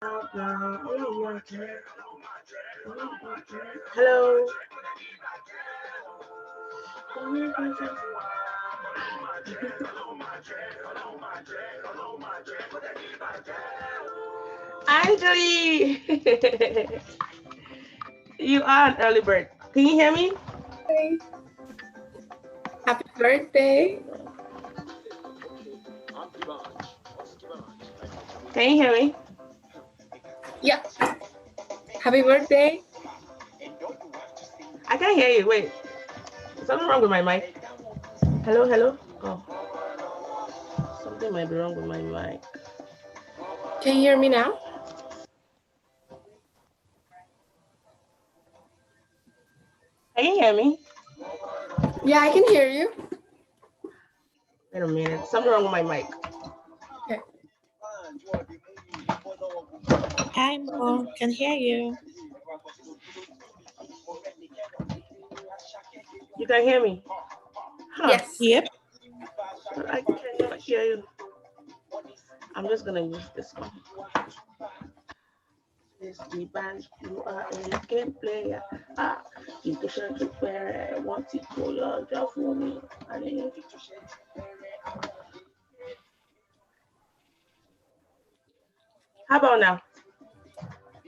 Hello. Anjali, you are an early bird. Can you hear me? Hey. Happy birthday. Can you hear me? Yeah. Happy birthday. I can't hear you. Wait. Is something wrong with my mic? Hello, hello. Oh, something might be wrong with my mic. Can you hear me now? Can you hear me? Yeah, I can hear you. Wait a minute. Something wrong with my mic. Okay. Hi, Mo. Can hear you. You can hear me? Huh. Yes. Yep. I cannot hear you. I'm just gonna use this one. This the band, you are a game player. You can show it where I want it to your just for me. How about now?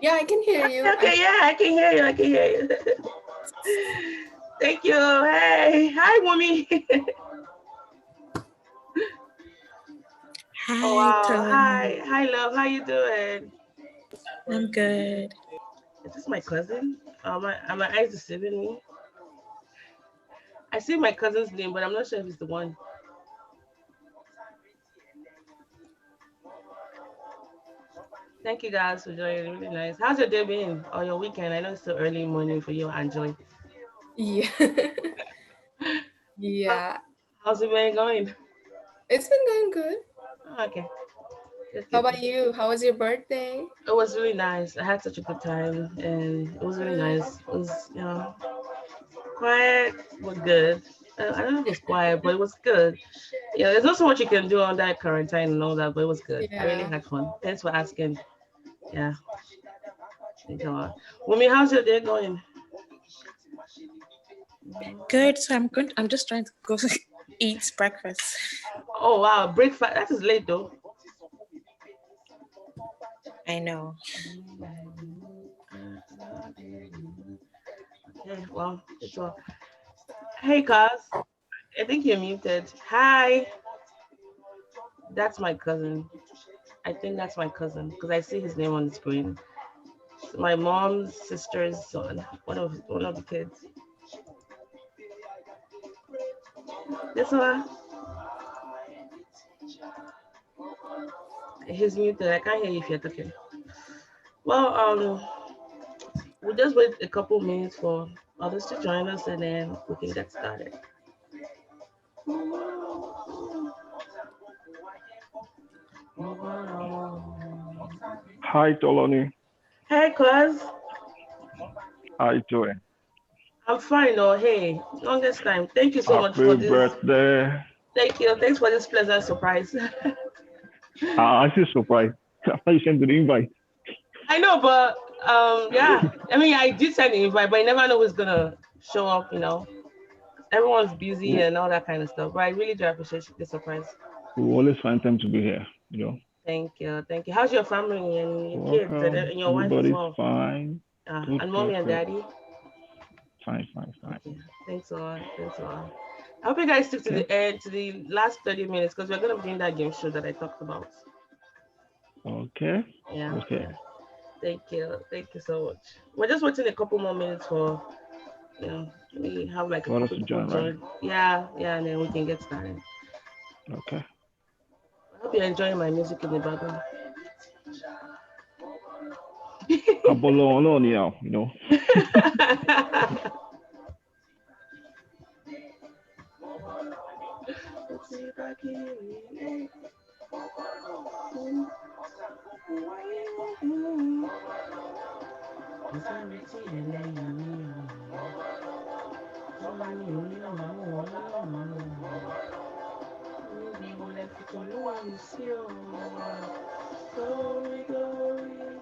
Yeah, I can hear you. Okay, yeah, I can hear you. I can hear you. Thank you. Hey, hi, Wumi. Hi, Oh, wow. Tony. Hi, love. How you doing? I'm good. Is this my cousin? Am my eyes deceiving me? I see my cousin's name, but I'm not sure if it's the one. Thank you guys for joining. Really nice. How's your day been or your weekend? I know it's still early morning for you, Angela. Yeah. Yeah. How's it been going? It's been going good. Okay. How about you? How was your birthday? It was really nice. I had such a good time, and it was really nice. It was, quiet but good. I don't know if it was quiet, but it was good. Yeah, there's not so much you can do on that quarantine and all that, but it was good. I really Yeah. had fun. Thanks for asking. Yeah. Thank you a lot. Wumi, how's your day going? Good. So I'm just trying to go eat breakfast. Oh wow, breakfast. That is late though. I know. Okay, well, it's all. Hey, cuz. I think you're muted. Hi. That's my cousin. I think that's my cousin because I see his name on the screen. It's my mom's sister's son, one of the kids. This one, he's muted. I can't hear you if you're talking. Well, we'll just wait a couple minutes for others to join us, and then we can get started. Hi, Toloni. Hey, cuz. How you doing? I'm fine. Oh, hey, longest time. Thank you so much Happy for this. birthday. Thank you. Thanks for this pleasant surprise. I'm actually surprised. After you sent the invite. I know, but yeah. I mean, I did send the invite, but I never know who's gonna show up. Everyone's busy We and all that kind of stuff. But I really do appreciate the surprise. always find time to be here, Thank you. Thank you. How's your family and your kids Welcome. and your wife as Everybody's well? fine. Good, And mommy good, and good. daddy? Fine, fine, fine. Okay. Thanks a lot. Thanks a lot. I hope you guys stick to Okay. the end, to the last 30 minutes, because we're going to be doing that game show that I talked about. Okay. Yeah. Okay. Yeah. Thank you. Thank you so much. We're just waiting a couple more minutes for, we have like a For us couple to people join, right? join. Yeah. Yeah. And then we can get started. Okay. I hope you're enjoying my music in the background. Abolo now, Let's see if I can. Glory, glory,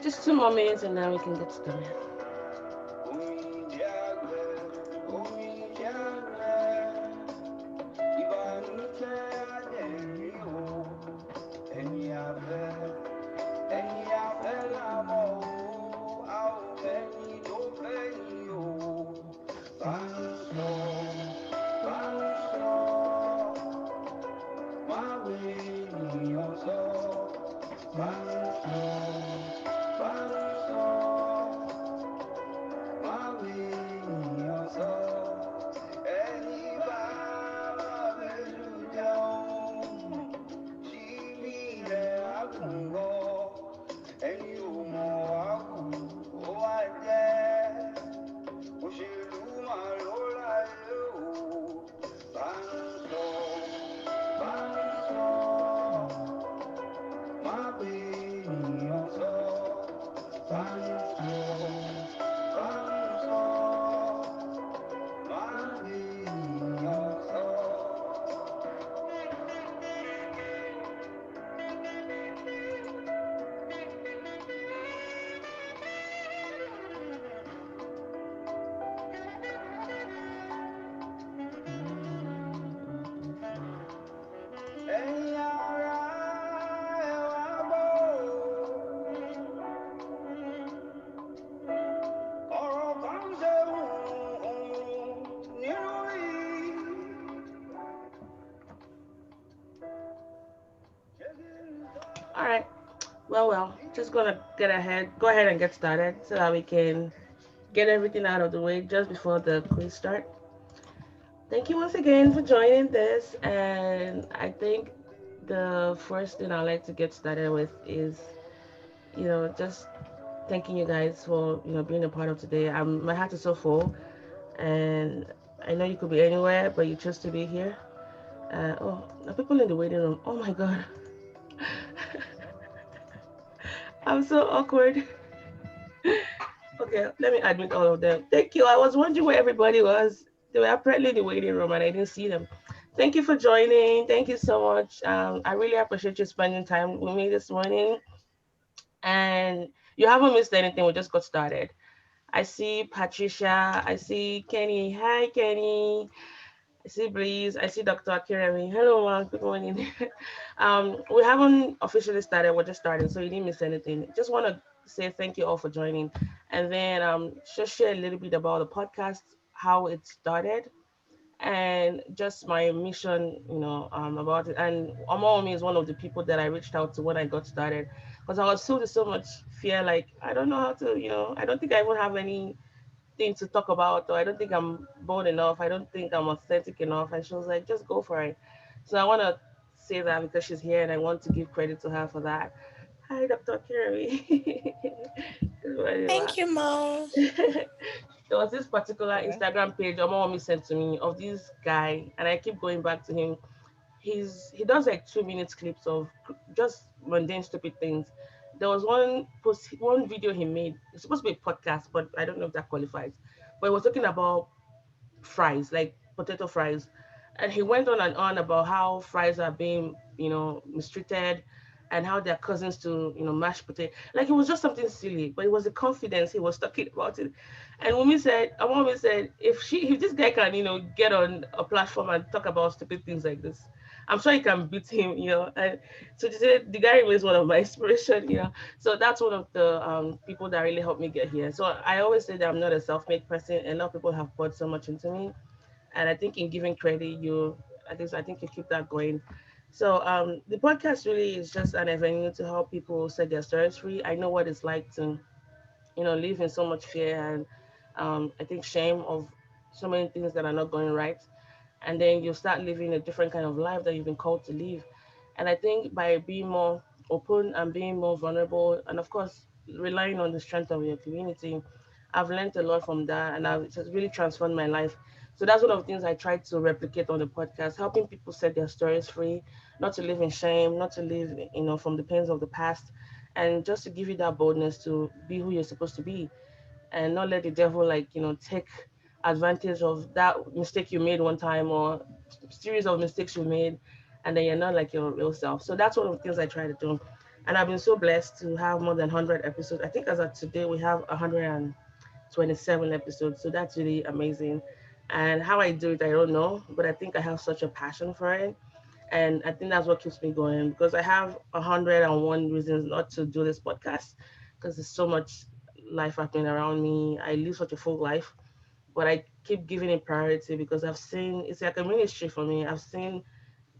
Just 2 more minutes and then we can get started. All right. Well. Just gonna go ahead and get started so that we can get everything out of the way just before the quiz start. Thank you once again for joining this. And I think the first thing I'd like to get started with is, just thanking you guys for, being a part of today. My heart is so full, and I know you could be anywhere, but you chose to be here. The people in the waiting room. Oh my God. I'm so awkward. Okay, let me admit all of them. Thank you. I was wondering where everybody was. They were apparently in the waiting room and I didn't see them. Thank you for joining. Thank you so much. I really appreciate you spending time with me this morning. And you haven't missed anything. We just got started. I see Patricia. I see Kenny. Hi, Kenny. I see Breeze. I see Dr. Akiremi. Hello, good morning. We haven't officially started. We're just starting, so you didn't miss anything. Just want to say thank you all for joining, and then just share a little bit about the podcast, how it started, and just my mission, about it. And Omomi is one of the people that I reached out to when I got started, because I was filled with so much fear, like I don't know how to, I don't think I even have any thing to talk about, or I don't think I'm bold enough. I don't think I'm authentic enough. And she was like, just go for it. So I want to say that because she's here and I want to give credit to her for that. Hi, Dr. Kerry. Good morning, ma. Thank you, Mom. There was this particular Instagram page my mommy sent to me of this guy, and I keep going back to him. He does like 2 minutes clips of just mundane stupid things. There was one video he made. It's supposed to be a podcast, but I don't know if that qualifies. But he was talking about fries, like potato fries, and he went on and on about how fries are being, mistreated, and how they're cousins to, mashed potato. Like it was just something silly, but it was the confidence he was talking about it. And Mommy said, if this guy can, get on a platform and talk about stupid things like this, I'm sure you can beat him, And so today, the guy remains one of my inspiration, So that's one of the people that really helped me get here. So I always say that I'm not a self-made person. A lot of people have poured so much into me, and I think in giving credit, I think you keep that going. So the podcast really is just an avenue to help people set their stories free. I know what it's like to live in so much fear and I think shame of so many things that are not going right. And then you start living a different kind of life that you've been called to live. And I think by being more open and being more vulnerable, and of course, relying on the strength of your community, I've learned a lot from that, and it has really transformed my life. So that's one of the things I try to replicate on the podcast, helping people set their stories free, not to live in shame, not to live, from the pains of the past, and just to give you that boldness to be who you're supposed to be, and not let the devil take advantage of that mistake you made one time or series of mistakes you made, and then you're not like your real self. So that's one of the things I try to do, and I've been so blessed to have more than 100 episodes. I think as of today we have 127 episodes, so that's really amazing. And how I do it, I don't know, but I think I have such a passion for it, and I think that's what keeps me going, because I have 101 reasons not to do this podcast, because there's so much life happening around me. I live such a full life, but I keep giving it priority because I've seen it's like a ministry for me. I've seen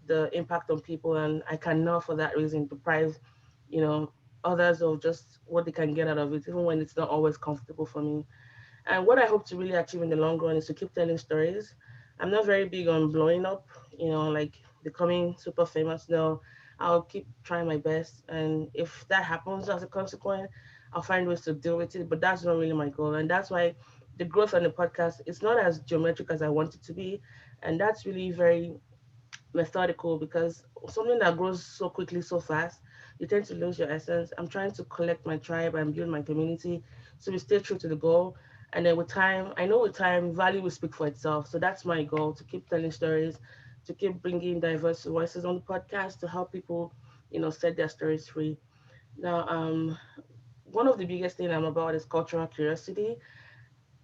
the impact on people, and I cannot, for that reason, deprive, you know, others of just what they can get out of it, even when it's not always comfortable for me. And what I hope to really achieve in the long run is to keep telling stories. I'm not very big on blowing up, like becoming super famous. No, I'll keep trying my best. And if that happens as a consequence, I'll find ways to deal with it. But that's not really my goal. And that's why the growth on the podcast is not as geometric as I want it to be. And that's really very methodical, because something that grows so quickly, so fast, you tend to lose your essence. I'm trying to collect my tribe and build my community, so we stay true to the goal. And then with time, I know with time, value will speak for itself. So that's my goal, to keep telling stories, to keep bringing diverse voices on the podcast to help people, set their stories free. Now, one of the biggest thing I'm about is cultural curiosity.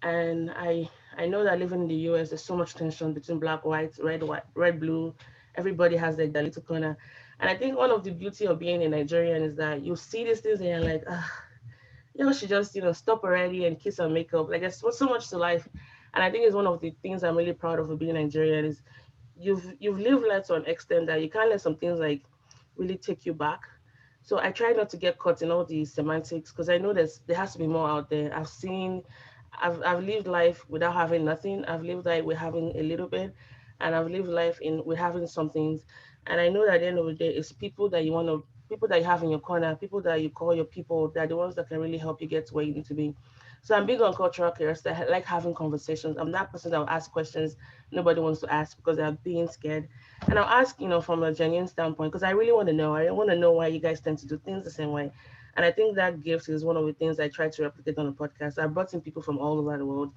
And I know that living in the US, there's so much tension between black, white, red, blue. Everybody has like their little corner. And I think one of the beauty of being a Nigerian is that you see these things and you're like, she just, stop already and kiss and makeup. Like there's so much to life. And I think it's one of the things I'm really proud of being Nigerian is you've lived life to an extent that you can't let some things like really take you back. So I try not to get caught in all these semantics, because I know there has to be more out there. I've lived life without having nothing. I've lived life with having a little bit, and I've lived life in with having some things. And I know that at the end of the day, it's people that you have in your corner, people that you call your people, they're the ones that can really help you get to where you need to be. So I'm big on cultural curiosity. I like having conversations. I'm that person that will ask questions nobody wants to ask because they're being scared. And I'll ask, from a genuine standpoint, because I really want to know. I want to know why you guys tend to do things the same way. And I think that gift is one of the things I try to replicate on the podcast. I brought in people from all over the world,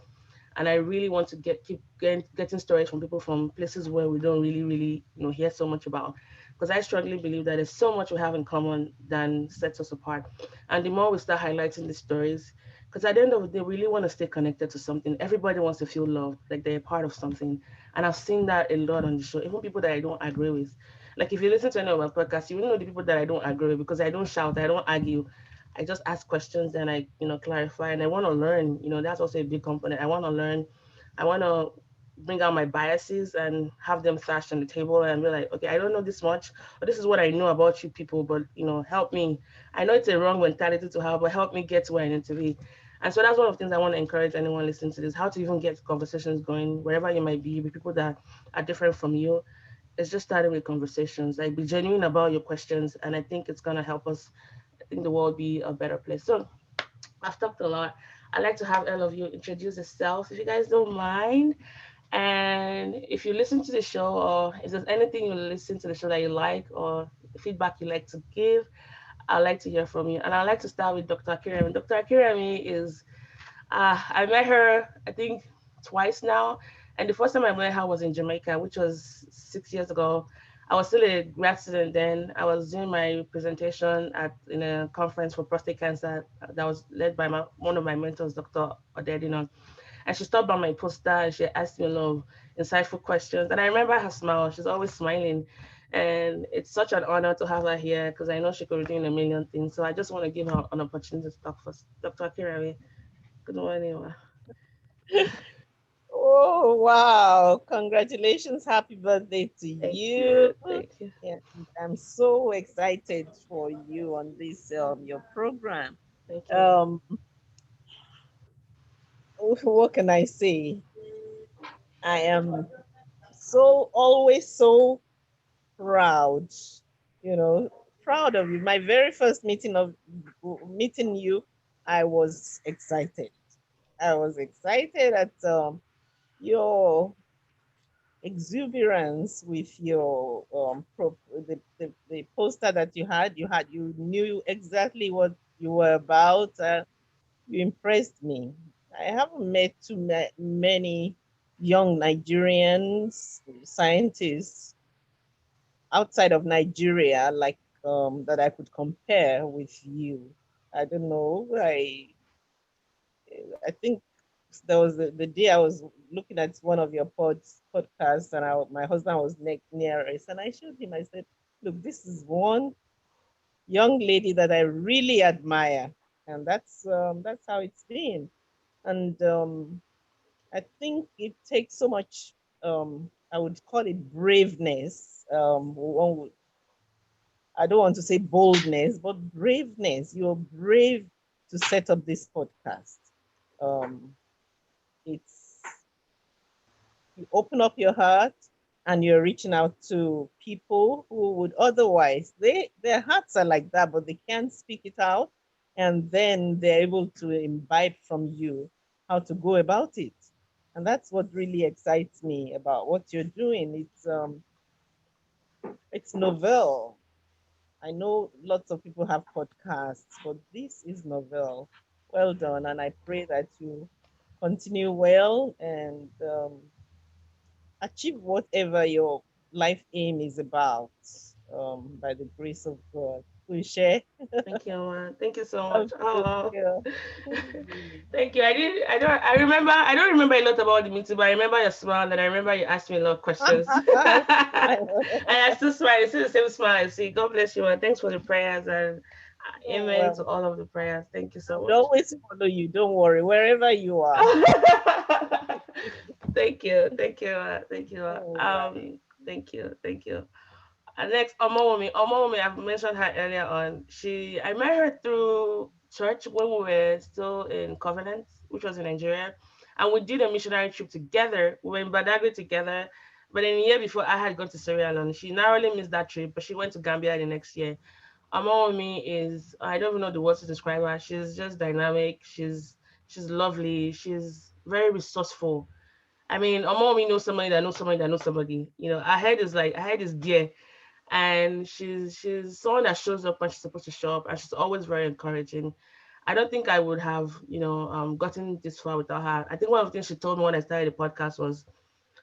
and I really want to keep getting stories from people from places where we don't really, hear so much about. Because I strongly believe that there's so much we have in common than sets us apart. And the more we start highlighting these stories, because at the end of the day, we really want to stay connected to something. Everybody wants to feel loved, like they're a part of something. And I've seen that a lot on the show, even people that I don't agree with. Like if you listen to any of my podcasts, you will know the people that I don't agree with, because I don't shout, I don't argue. I just ask questions and I, clarify, and I want to learn. That's also a big component. I want to learn. I want to bring out my biases and have them thrashed on the table and be like, okay, I don't know this much, but this is what I know about you people, but help me. I know it's a wrong mentality to have, but help me get to where I need to be. And so that's one of the things I want to encourage anyone listening to this, how to even get conversations going wherever you might be with people that are different from you. It's just starting with conversations. Like be genuine about your questions, and I think it's gonna help us. I think the world be a better place. So I've talked a lot. I'd like to have all of you introduce yourself, if you guys don't mind. And if you listen to the show, or if there's anything you listen to the show that you like, or feedback you like to give, I'd like to hear from you. And I'd like to start with Dr. Akirami. Dr. Akirami is, I met her, I think, twice now. And the first time I met her was in Jamaica, which was 6 years ago. I was still a grad student then. I was doing my presentation in a conference for prostate cancer that was led by one of my mentors, Dr. Odedinon. And she stopped by my poster and she asked me a lot of insightful questions. And I remember her smile. She's always smiling. And it's such an honor to have her here because I know she could be doing a million things. So I just want to give her an opportunity to talk first. Dr. Akirawe, good morning. Oh, wow. Congratulations. Happy birthday to Thank you. you. Thank you. Yeah, I'm so excited for you on this your program. Thank you. Um, what can I say? I am always so proud, proud of you. My very first meeting you, I was excited. I was excited at your exuberance with your the poster that you knew exactly what you were about. You impressed me. I haven't met many young Nigerians scientists outside of Nigeria like that I could compare with you. I don't know. I think there was the day I was looking at one of your podcasts, and my husband was near us, and I showed him. I said, "Look, this is one young lady that I really admire," and that's how it's been. And I think it takes so much. I would call it braveness. I don't want to say boldness, but braveness. You're brave to set up this podcast. Um, it's you open up your heart and you're reaching out to people who would otherwise their hearts are like that, but they can't speak it out, and then they're able to imbibe from you how to go about it. And that's what really excites me about what you're doing. It's novel. I know lots of people have podcasts, but this is novel. Well done, and I pray that you continue well and achieve whatever your life aim is about, by the grace of God. We share. Thank you, man. Thank you so Of much. course, Oh, yeah. thank you. I remember. I don't remember a lot about the meeting, but I remember your smile, and I remember you asked me a lot of questions. And I still smile. It's still the same smile I see. God bless you, man. Thanks for the prayers and Oh, amen to well, all of the prayers. Thank you I so would much. always follow you. Don't worry, wherever you are. Thank you. Thank you. Thank you. All right. Thank you. Thank you. And next, Omowomi, I've mentioned her earlier on. I met her through church when we were still in Covenant, which was in Nigeria. And we did a missionary trip together. We were in Badagry together. But in the year before, I had gone to Sierra Leone. She narrowly missed that trip, but she went to Gambia the next year. Omowomi I don't even know the words to describe her. She's just dynamic. She's lovely. She's very resourceful. I mean, Omowomi knows somebody that knows somebody that knows somebody. Her head is dear, and she's someone that shows up when she's supposed to show up, and she's always very encouraging. I don't think I would have gotten this far without her. I think one of the things she told me when I started the podcast was,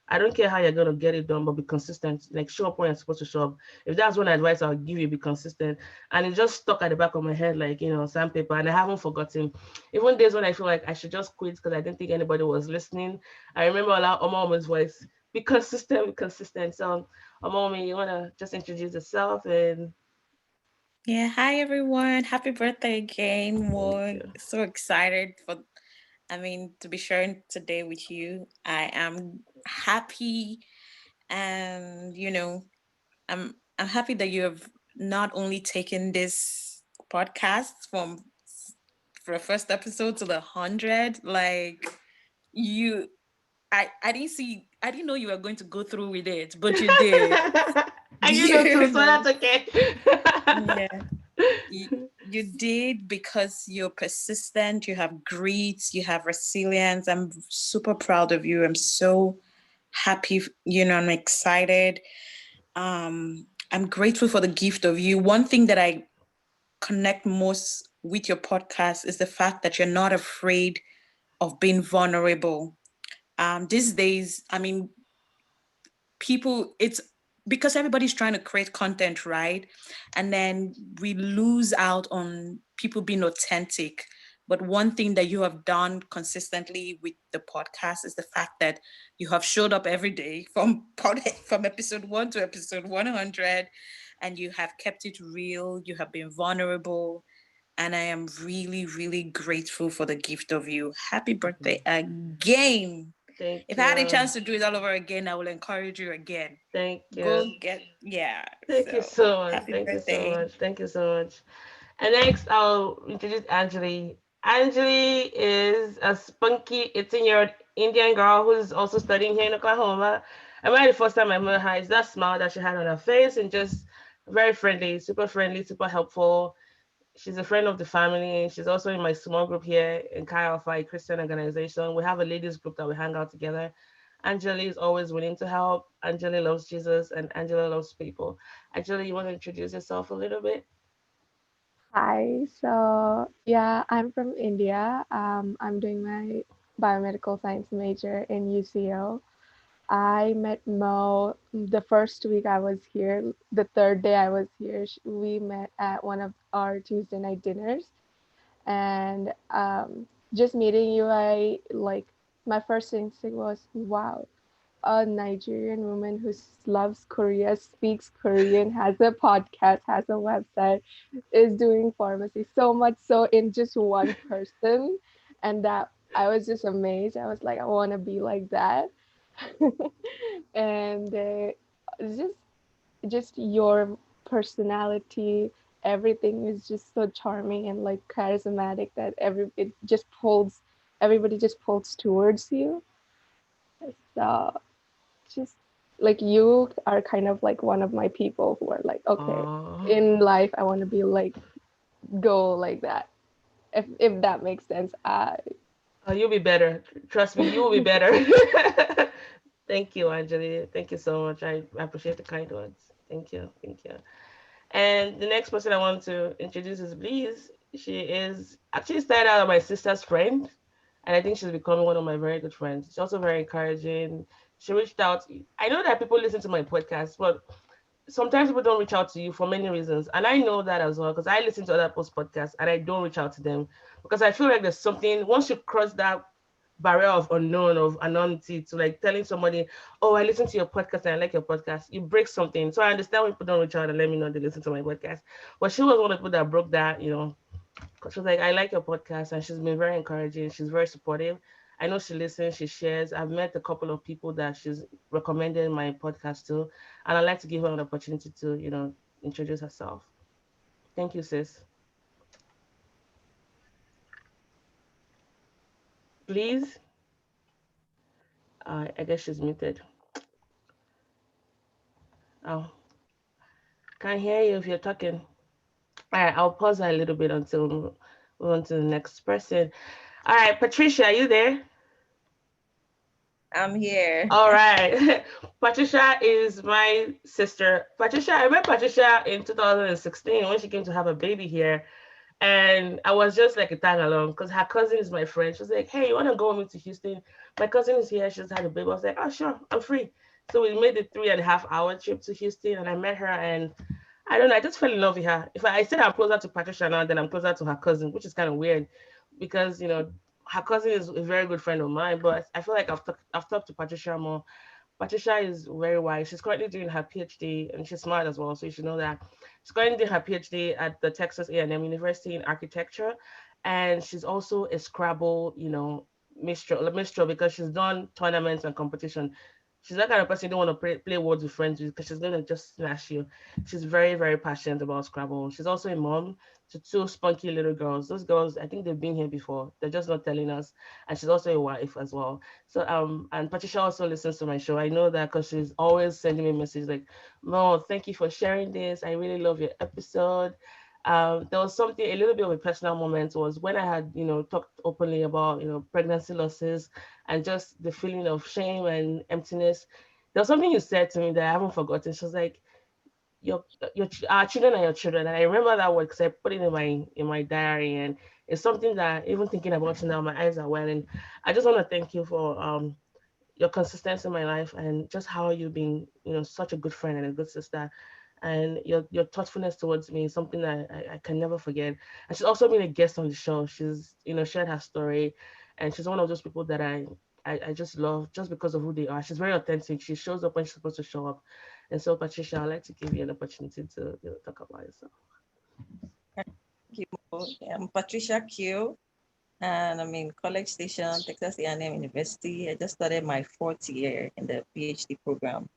I don't care how you're gonna get it done, but be consistent. Like, show up when you're supposed to show up. If that's one advice I'll give you, be consistent. And it just stuck at the back of my head like, sandpaper, and I haven't forgotten. Even days when I feel like I should just quit because I didn't think anybody was listening, I remember Omo's voice. Be consistent, be consistent. So Omomi, you wanna just introduce yourself and Yeah, hi everyone. Happy birthday again. thank More you. so excited to be sharing today with you. I am happy and I'm happy that you have not only taken this podcast for the first episode to the 100, like you I didn't know you were going to go through with it, but you did. And you know too, so that's okay. Yeah. You did because you're persistent, you have grit, you have resilience. I'm super proud of you. I'm so happy, I'm excited. I'm grateful for the gift of you. One thing that I connect most with your podcast is the fact that you're not afraid of being vulnerable. These days, I mean, it's because everybody's trying to create content, right? And then we lose out on people being authentic. But one thing that you have done consistently with the podcast is the fact that you have showed up every day from episode 1 to episode 100, and you have kept it real. You have been vulnerable, and I am really, really grateful for the gift of you. Happy birthday again. Thank If you. I had a chance to do it all over again, I will encourage you again. Thank you. Go get, yeah. Thank you so much. Happy Thank birthday. you so much. Thank you so much. And next, I'll introduce Anjali. Anjali is a spunky 18-year-old Indian girl who's also studying here in Oklahoma. I remember the first time I met her, it's that smile that she had on her face and just very friendly, super helpful. She's a friend of the family. She's also in my small group here in Chi Alpha, a Christian organization. We have a ladies group that we hang out together. Anjali is always willing to help. Anjali loves Jesus and Angela loves people. Anjali, you want to introduce yourself a little bit? Hi, so yeah, I'm from India. I'm doing my biomedical science major in UCO. I met Mo the first week I was here. The third day I was here, we met at one of our Tuesday night dinners. And just meeting you, I like my first instinct was, wow, a Nigerian woman who loves Korea, speaks Korean, has a podcast, has a website, is doing pharmacy. So much so in just one person. And that I was just amazed. I was like, I want to be like that. And just your personality, everything is just so charming and like charismatic that it just pulls everybody just pulls towards you. So just like you are kind of like one of my people who are like, okay, in life I want to be like go like that. If that makes sense. You'll be better. Trust me, you will be better. Thank you, Anjali. Thank you so much. I appreciate the kind words. Thank you. Thank you. And the next person I want to introduce is Bliss. She is actually started out as my sister's friend, and I think she's becoming one of my very good friends. She's also very encouraging. She reached out. I know that people listen to my podcast, but sometimes people don't reach out to you for many reasons. And I know that as well because I listen to other people's podcasts and I don't reach out to them because I feel like there's something, once you cross that barrier of unknown, of anonymity to like telling somebody, oh, I listen to your podcast and I like your podcast, you break something. So I understand when people don't reach out and let me know they listen to my podcast. But she was one of the people that broke that, she was like, I like your podcast, and she's been very encouraging. She's very supportive. I know she listens, she shares. I've met a couple of people that she's recommended my podcast to, and I'd like to give her an opportunity to, introduce herself. Thank you, sis. Please. I guess she's muted. Oh, can't hear you if you're talking. All right, I'll pause a little bit until we move on to the next person. All right, Patricia, are you there? I'm here. All right. Patricia is my sister. Patricia, I met Patricia in 2016 when she came to have a baby here. And I was just like a tag along because her cousin is my friend. She was like, hey, you want to go with me to Houston? My cousin is here. She just had a baby. I was like, oh, sure, I'm free. So we made the 3.5 hour trip to Houston and I met her. And I don't know, I just fell in love with her. If I said I'm closer to Patricia now, then I'm closer to her cousin, which is kind of weird because, her cousin is a very good friend of mine, but I feel like I've talked to Patricia more. Patricia is very wise. She's currently doing her PhD, and she's smart as well, so you should know that. She's currently doing her PhD at the Texas A&M University in architecture, and she's also a Scrabble, minstrel because she's done tournaments and competition. She's that kind of person you don't want to play words with friends with because she's going to just smash you. She's very, very passionate about Scrabble. She's also a mom to two spunky little girls. Those girls, I think they've been here before. They're just not telling us. And she's also a wife as well. So, and Patricia also listens to my show. I know that because she's always sending me messages like, Mo, thank you for sharing this. I really love your episode. There was something, a little bit of a personal moment was when I had, talked openly about, pregnancy losses and just the feeling of shame and emptiness. There was something you said to me that I haven't forgotten. She was like, our children are your children. And I remember that word because I put it in my diary. And it's something that even thinking about it now, my eyes are welling. I just want to thank you for your consistency in my life and just how you've been, such a good friend and a good sister. and your thoughtfulness towards me is something that I can never forget. And she's also been a guest on the show. She's, shared her story, and she's one of those people that I just love just because of who they are. She's very authentic. She shows up when she's supposed to show up. And so, Patricia, I'd like to give you an opportunity to talk about yourself. Thank you. I'm Patricia Q, and I'm in College Station, Texas A&M University. I just started my 4th year in the PhD program.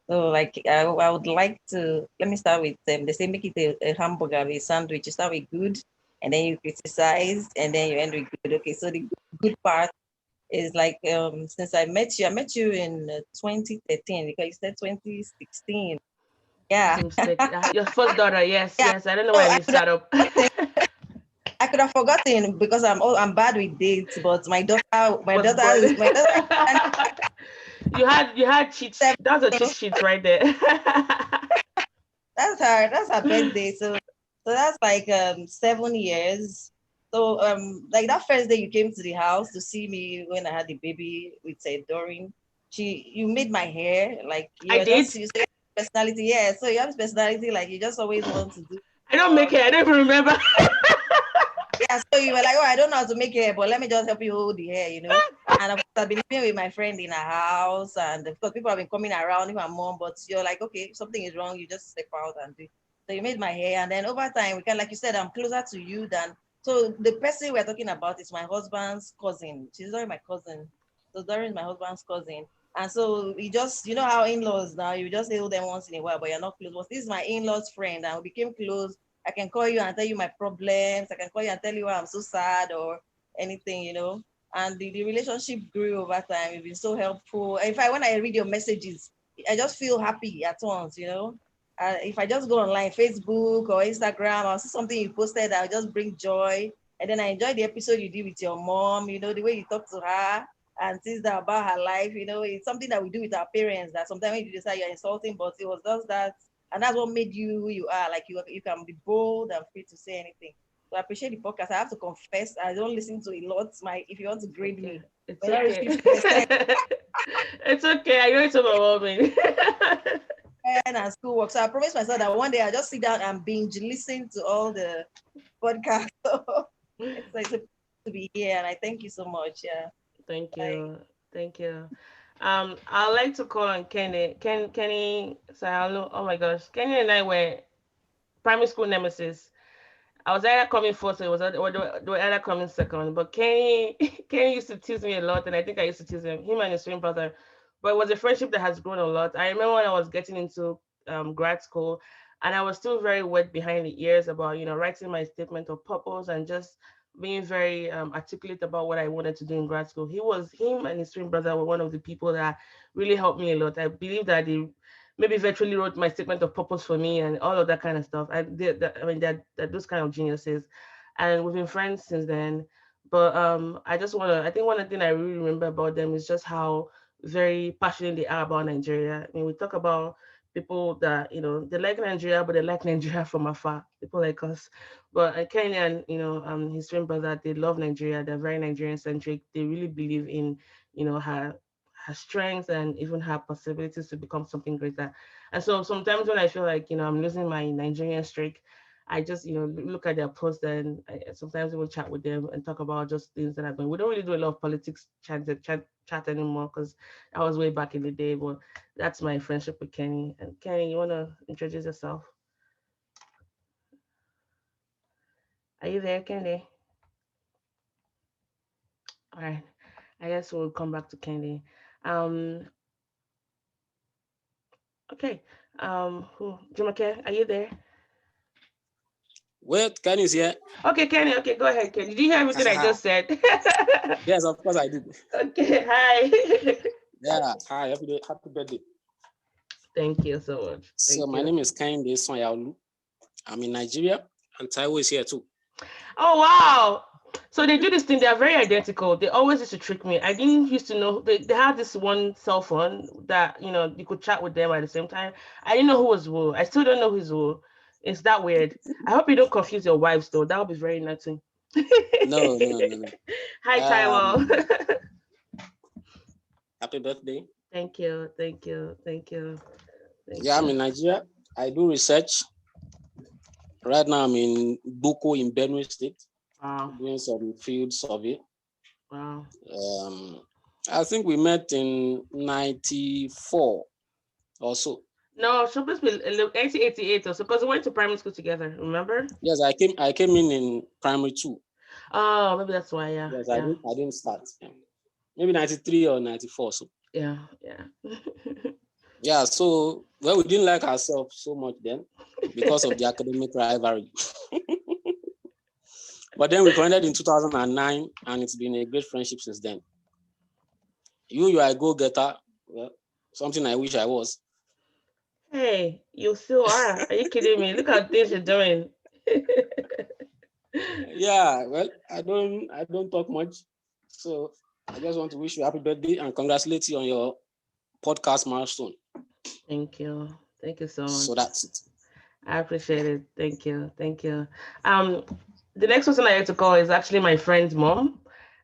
So, like, I would like to, let me start with they say make it a hamburger, a sandwich. You start with good, and then you criticize, and then you end with good. Okay, so the good part is like, since I met you in 2013, because you said 2016. Yeah. Your first daughter, yes, Yeah. yes. I don't know why I missed that up. I could have forgotten because I'm bad with dates, but my daughter. You had cheat. That's a cheat sheet right there. That's her birthday. So that's like 7 years. So like that first day you came to the house to see me when I had the baby with Doreen, you made my hair like I did. You say personality, yeah. So you have personality like you just always want to do. I don't make hair. I don't even remember. Yeah, so you were like, oh, I don't know how to make hair, but let me just help you hold the hair, And of course, I've been living with my friend in a house, and of course, people have been coming around, even my mom, but you're like, okay, something is wrong, you just step out and do it. So you made my hair, and then over time, we can, like you said, I'm closer to you than, so the person we're talking about is my husband's cousin. She's not my cousin. So Doreen is my husband's cousin. And so we just, you know how in-laws now, you just hail them once in a while, but you're not close. But this is my in-laws friend, and we became close. I can call you and tell you my problems. I can call you and tell you why I'm so sad or anything, And the relationship grew over time. It's been so helpful. In fact, when I read your messages, I just feel happy at once, If I just go online, Facebook or Instagram, I'll see something you posted, I'll just bring joy. And then I enjoy the episode you did with your mom, the way you talk to her and things that about her life, it's something that we do with our parents that sometimes when you decide you're insulting, but it was just that. And that's what made you who you are. Like you can be bold and free to say anything. So I appreciate the podcast. I have to confess, I don't listen to a lot. If you want to grade me, it's okay. It's okay. I know it's overwhelming. And schoolwork. So I promised myself that one day I'll just sit down and binge listen to all the podcasts. So it's nice to be here, and I thank you so much. Yeah. Thank you. Thank you. I'd like to call on Kenny. Kenny Sayalo. Oh my gosh. Kenny and I were primary school nemesis. I was either coming first or they were either coming second. But Kenny Kenny used to tease me a lot, and I think I used to tease him and his twin brother. But it was a friendship that has grown a lot. I remember when I was getting into grad school, and I was still very wet behind the ears about writing my statement of purpose and just being very articulate about what I wanted to do in grad school. Him and his twin brother were one of the people that really helped me a lot. I believe that they maybe virtually wrote my statement of purpose for me and all of that kind of stuff. They're those kind of geniuses, and we've been friends since then. But I think one thing I really remember about them is just how very passionate they are about Nigeria. I mean, we talk about people that they like Nigeria, but they like Nigeria from afar. People like us, but Kenya and his twin brother, they love Nigeria. They're very Nigerian centric. They really believe in her strengths and even her possibilities to become something greater. And so sometimes when I feel like I'm losing my Nigerian streak, I just look at their posts and sometimes we will chat with them and talk about just things that happen. We don't really do a lot of politics chat anymore because that was way back in the day. But that's my friendship with Kenny. And Kenny, you want to introduce yourself? Are you there, Kenny? All right. I guess we'll come back to Kenny. Um, okay. Jumake, are you there? Well, Kenny is here. Okay, Kenny. Okay, go ahead, Kenny. Did you hear everything I just said? Yes, of course I did. Okay, hi. Yeah, hi, happy birthday. Thank you so much. My name is Kehinde Sonyaolu. I'm in Nigeria, and Taiwo is here too. Oh, wow. So they do this thing. They are very identical. They always used to trick me. I didn't used to know. They have this one cell phone that, you could chat with them at the same time. I didn't know who was who. I still don't know who's who. It's that weird. I hope you don't confuse your wives, though. That would be very nutty. No. Hi, Taiwo. Happy birthday. Thank you. I'm in Nigeria. I do research. Right now, I'm in Boko in Benue State, doing some field survey. Wow. I think we met in 94 or so. No, it's supposed to be 1988 or so, because we went to primary school together, remember? Yes, I came in primary 2. Oh, maybe that's why, yeah. Yes, yeah. I didn't start. Maybe 93 or 94. So yeah. yeah, so we didn't like ourselves so much then because of the academic rivalry. But then we connected in 2009, and it's been a great friendship since then. You are a go-getter. Well, something I wish I was. Hey, you still are. Are you kidding me? Look at things you're doing. Yeah, well, I don't talk much. So I just want to wish you happy birthday and congratulate you on your podcast milestone. Thank you. Thank you so much. So that's it. I appreciate it. Thank you. The next person I had to call is actually my friend's mom.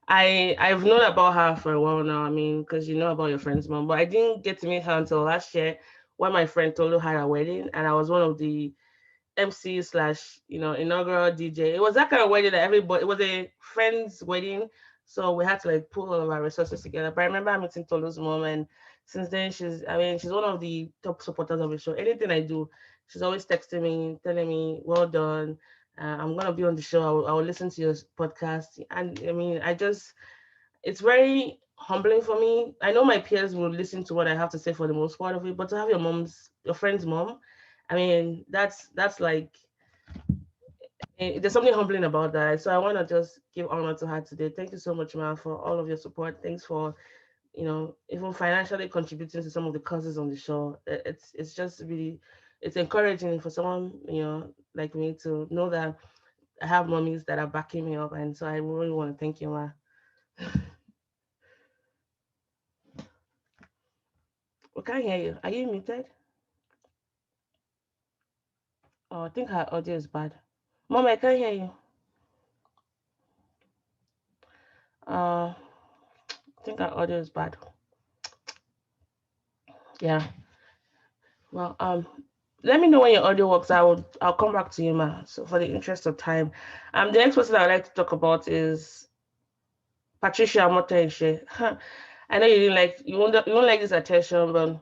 I've known about her for a while now. I mean, because you know about your friend's mom, but I didn't get to meet her until last year when my friend Tolu had a wedding, and I was one of the MC slash inaugural DJ. It was that kind of wedding that everybody. It was a friend's wedding, so we had to like pull all of our resources together. But I remember meeting Tolu's mom, and since then she's one of the top supporters of the show. Anything I do, she's always texting me, telling me, "Well done. I'm gonna be on the show. I will listen to your podcast." And I mean, it's very humbling for me. I know my peers will listen to what I have to say for the most part of it, but to have your friend's mom, I mean, that's like there's something humbling about that. So I want to just give honor to her today. Thank you so much, Ma, for all of your support. Thanks for even financially contributing to some of the causes on the show. It's just really it's encouraging for someone like me to know that I have mommies that are backing me up, and so I really want to thank you, Ma. We can't hear you. Are you muted? Oh, I think her audio is bad. Mom, I can't hear you. I think our audio is bad. Yeah. Well, let me know when your audio works. I'll come back to you, Ma. So for the interest of time, the next person I'd like to talk about is Patricia Motenche. I know you won't like this attention, but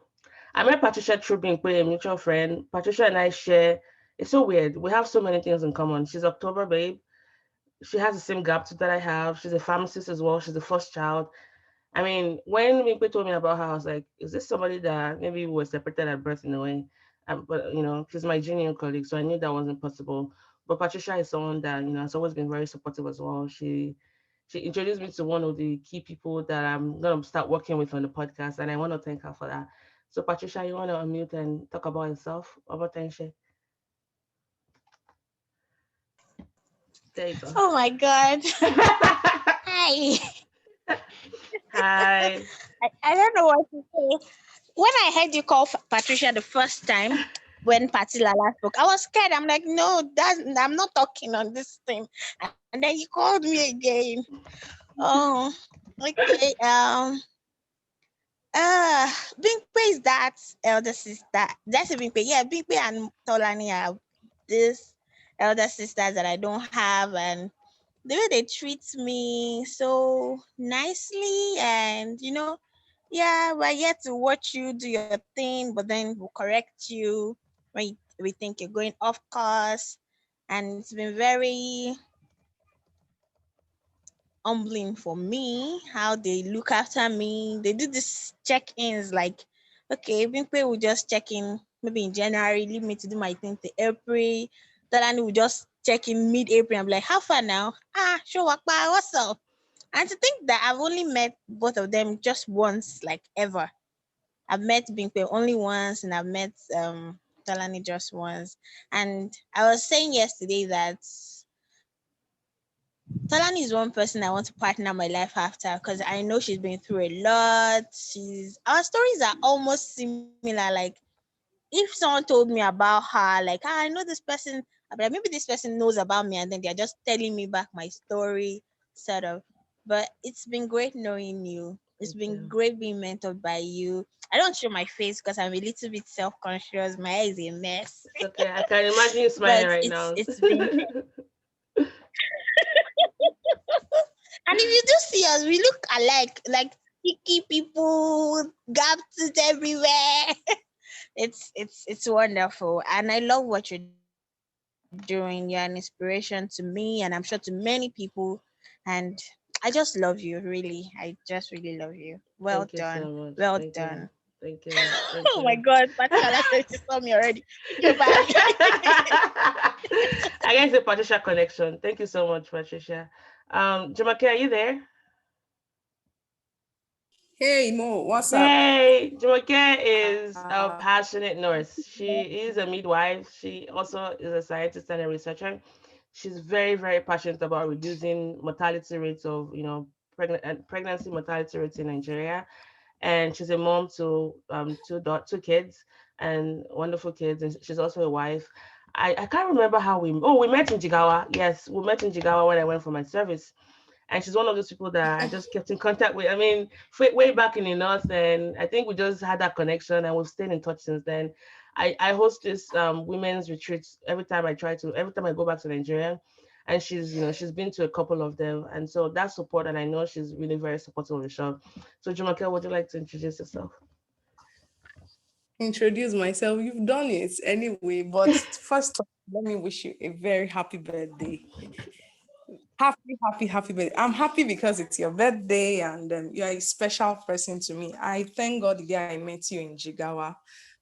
I met Patricia through being a mutual friend. Patricia and I share. It's so weird. We have so many things in common. She's October babe. She has the same gap tooth that I have. She's a pharmacist as well. She's the first child. I mean, when Mimpe told me about her, I was like, is this somebody that maybe was separated at birth in a way? But she's my junior colleague, so I knew that wasn't possible. But Patricia is someone that has always been very supportive as well. She introduced me to one of the key people that I'm gonna start working with on the podcast, and I want to thank her for that. So Patricia, you want to unmute and talk about yourself? About Tenshe? There you go. Oh my God. Hi. Hi. I don't know what to say. When I heard you call Patricia the first time, when Patty Lala spoke, I was scared. I'm like, no, I'm not talking on this thing. And then you called me again. Oh, okay. Bingpe is that elder sister. That's a Bingpe. Yeah, Bingpe and Tolani are this elder sisters that I don't have, and the way they treat me so nicely, and yeah, we're here to watch you do your thing, but then we'll correct you when we think you're going off course. And it's been very humbling for me how they look after me. They do this check-ins like, okay, Bimpe will just check in maybe in January, leave me to do my thing till April. Then will just check in mid-April. I'm like, how far now? Show up, what's up? And to think that I've only met both of them just once, like ever. I've met Bimpe only once, and I've met Talani just once. And I was saying yesterday that Talani is one person I want to partner my life after, because I know she's been through a lot. Our stories are almost similar. Like if someone told me about her, like I know this person, but maybe this person knows about me, and then they're just telling me back my story, sort of. But it's been great knowing you. It's Thank been you. great being mentored by you. I don't show my face because I'm a little bit self-conscious. My eye is a mess. It's okay. I can imagine you smiling But right it's now. it's been and if you do see us, we look alike, like sticky people, gaps everywhere. It's wonderful. And I love what you're doing. You're an inspiration to me and I'm sure to many people. And I just love you, really. I just really love you. Well done. Thank you Well so much. done. Thank you. Thank you. Oh my Thank god, you. Patricia, I said she saw me already. Okay, bye. I guess the Patricia connection. Thank you so much, Patricia. Jamake, are you there? Hey Mo, what's up? Hey, Jamake is a passionate nurse. She is a midwife. She also is a scientist and a researcher. She's very, very passionate about reducing mortality rates of, pregnancy mortality rates in Nigeria. And she's a mom to two kids and wonderful kids. And she's also a wife. I can't remember how we met in Jigawa. Yes, we met in Jigawa when I went for my service, and she's one of those people that I just kept in contact with. I mean, way back in the north, and I think we just had that connection, and we've stayed in touch since then. I host this women's retreats every time I go back to Nigeria, and she's been to a couple of them, and so that support, and I know she's really very supportive of the show. So Jumoke, would you like to introduce yourself? Introduce myself. You've done it anyway, but first, let me wish you a very happy birthday. Happy birthday. I'm happy because it's your birthday and you're a special person to me. I thank God the day I met you in Jigawa.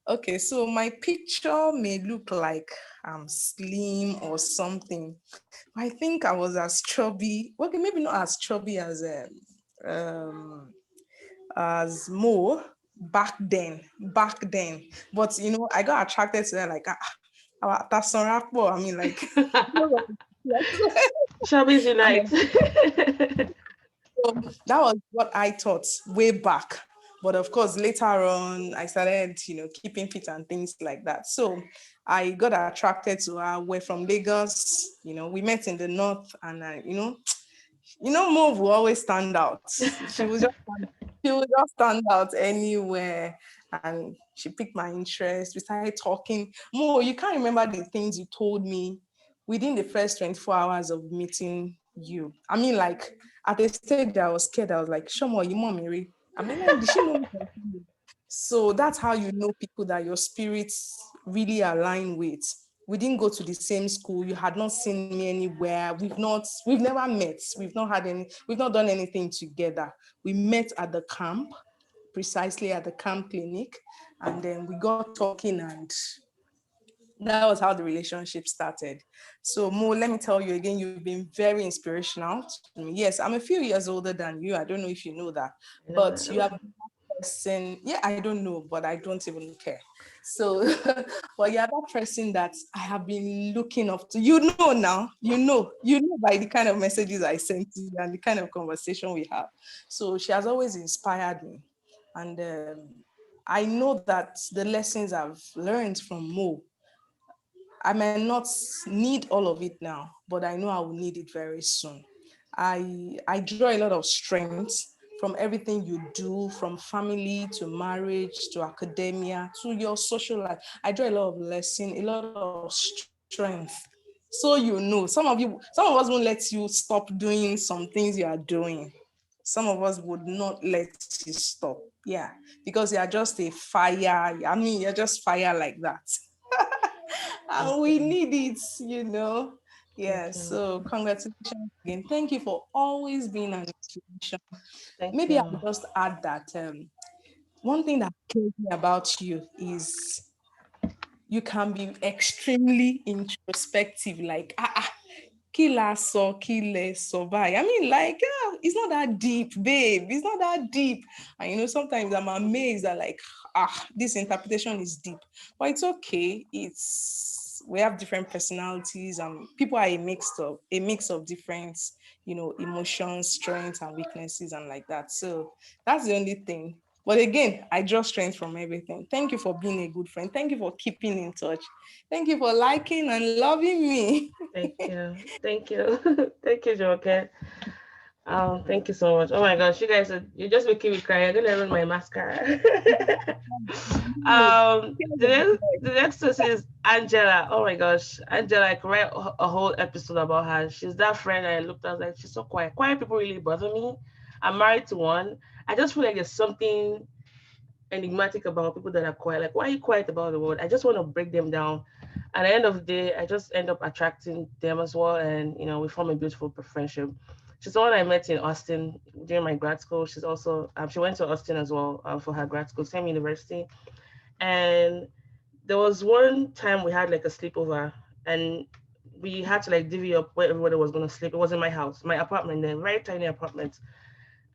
Okay, so my picture may look like I'm slim or something. I think I was as chubby. Okay, maybe not as chubby um, as Mo back then. But I got attracted to her like that's I mean, like Shabby's I Unite. mean, so that was what I thought way back. But of course, later on, I started, keeping fit and things like that. So I got attracted to her. We're from Lagos. We met in the north, and Move will always stand out. She would just stand out anywhere, and she picked my interest. We started talking. Mo, you can't remember the things you told me within the first 24 hours of meeting you. I mean, like at a stage, I was scared. I was like, Shomo, you mommy, Mary. I mean, like, did she know me? So that's how you know people that your spirits really align with. We didn't go to the same school. You had not seen me anywhere. We've never met. We've not done anything together. We met at the camp, precisely at the camp clinic, and then we got talking, and that was how the relationship started. So Mo, let me tell you again, you've been very inspirational to me. Yes, I'm a few years older than you. I don't know if you know that, but you have person, yeah, I don't know, but I don't even care. So, but you're that person that I have been looking up to. Now, you know by the kind of messages I sent to you and the kind of conversation we have. So she has always inspired me, and I know that the lessons I've learned from Mo, I may not need all of it now, but I know I will need it very soon. I draw a lot of strength from everything you do, from family to marriage to academia to your social life. I draw a lot of lesson, a lot of strength. So some of us won't let you stop doing some things you are doing. Some of us would not let you stop. Yeah, because you are just a fire. I mean, you're just fire like that. And we need it. Thank Yeah, you. so congratulations again. Thank you for always being an inspiration. Thank Maybe you. I'll just add that one thing that kills me about you is you can be extremely introspective, like killer so killer survive. I mean, like, it's not that deep, babe. It's not that deep. And sometimes I'm amazed that like, this interpretation is deep. But it's okay. We have different personalities and people are a mix of different, emotions, strengths, and weaknesses, and like that. So that's the only thing. But again, I draw strength from everything. Thank you for being a good friend. Thank you for keeping in touch. Thank you for liking and loving me. Thank you. Thank you. Thank you, Joker. Oh, thank you so much. Oh my gosh, you guys, you're just making me cry. I'm gonna ruin my mascara. The next person is Angela. Oh my gosh, Angela! I could write a whole episode about her. She's that friend I looked at. I was like, she's so quiet. Quiet people really bother me. I'm married to one. I just feel like there's something enigmatic about people that are quiet. Like, why are you quiet about the world? I just want to break them down. At the end of the day, I just end up attracting them as well, and we form a beautiful friendship. She's the one I met in Austin during my grad school. She's also she went to Austin as well for her grad school, same university. And there was one time we had like a sleepover, and we had to like divvy up where everybody was gonna sleep. It was in my house, my apartment, then very tiny apartment.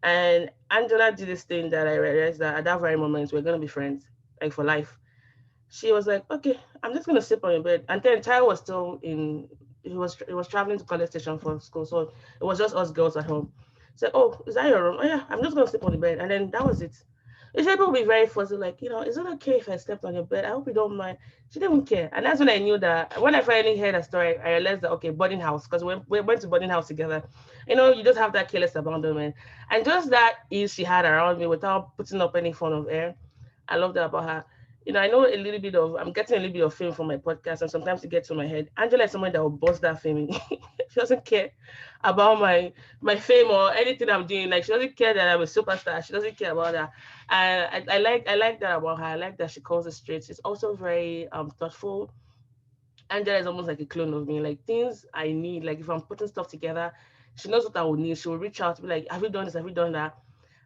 And Angela did this thing that I realized that at that very moment we're gonna be friends, like for life. She was like, "Okay, I'm just gonna sleep on your bed." And then Ty was still in. He was traveling to college station for school, so it was just us girls at home. So, "Oh, is that your room?" "Oh yeah, I'm just gonna sleep on the bed." And then that was it. Usually people be very fussy, like, is it okay if I slept on your bed? I hope you don't mind. She didn't even care. And that's when I knew that when I finally heard that story, I realized that okay, boarding house, because we went to boarding house together. You just have that careless abandonment. And just that ease she had around me without putting up any form of air. I love that about her. I know a little bit of, I'm getting a little bit of fame from my podcast, and sometimes it gets to my head. Angela is someone that will bust that fame. She doesn't care about my fame or anything I'm doing. Like, she doesn't care that I'm a superstar. She doesn't care about that. And I like that about her. I like that she calls it straight. She's also very thoughtful. Angela is almost like a clone of me. Like, things I need, like if I'm putting stuff together, she knows what I would need. She will reach out to be like, "Have you done this? Have you done that?"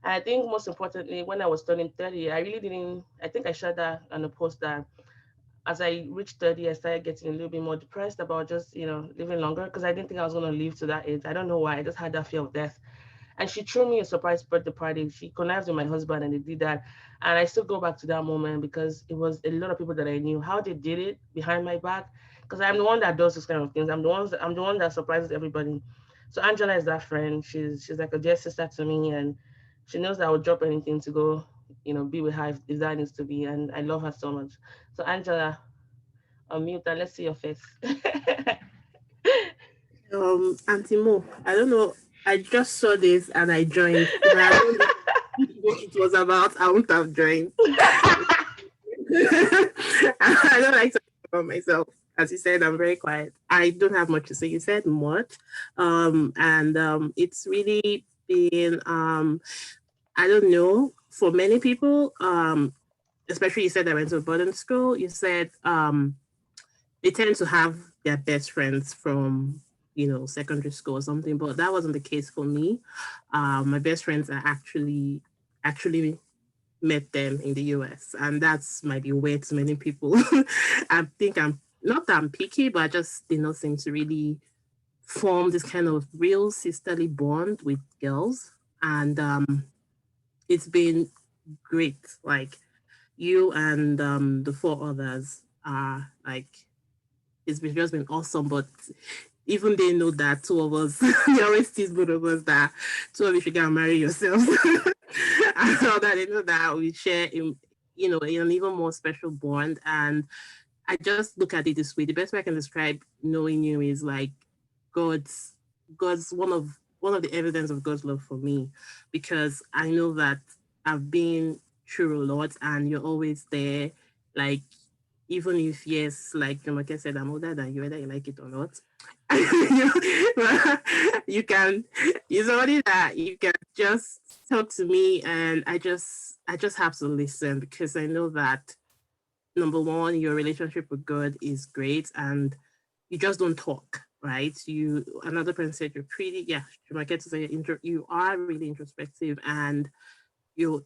And I think most importantly, when I was turning 30, I really didn't. I think I shared that on a post that as I reached 30, I started getting a little bit more depressed about just living longer, because I didn't think I was going to live to that age. I don't know why. I just had that fear of death. And she threw me a surprise birthday party. She connived with my husband and they did that. And I still go back to that moment because it was a lot of people that I knew how they did it behind my back. Because I'm the one that does those kind of things. I'm the one that surprises everybody. So Angela is that friend. She's like a dear sister to me, and she knows that I would drop anything to go, be with her if that needs to be. And I love her so much. So Angela, unmute and let's see your face. Auntie Mo, I don't know. I just saw this and I joined. If I had known what it was about, I wouldn't have joined. I don't like to talk about myself. As you said, I'm very quiet. I don't have much to say. You said much. And it's really been I don't know, for many people, especially you said I went to a boarding school, you said they tend to have their best friends from secondary school or something, but that wasn't the case for me. My best friends are actually met them in the US, and that's might be weird to many people. I think I'm not that I'm picky, but I just did not seem to really form this kind of real sisterly bond with girls. And it's been great. Like, you and the four others are like, it's been just been awesome. But even they know that two of us, they always tease both of us that two of you should go and marry yourselves. And all that, they know that we share an even more special bond. And I just look at it this way. The best way I can describe knowing you is like God's God's one of the evidence of God's love for me, because I know that I've been through a lot and you're always there. Like, even if, yes, like Jamake said, I'm older than you, whether you like it or not. you can you're somebody that you can just talk to me, and I just have to listen, because I know that number one, your relationship with God is great, and you just don't talk, right? Another person said you're pretty, yeah, Jamake to say you are really introspective, and you're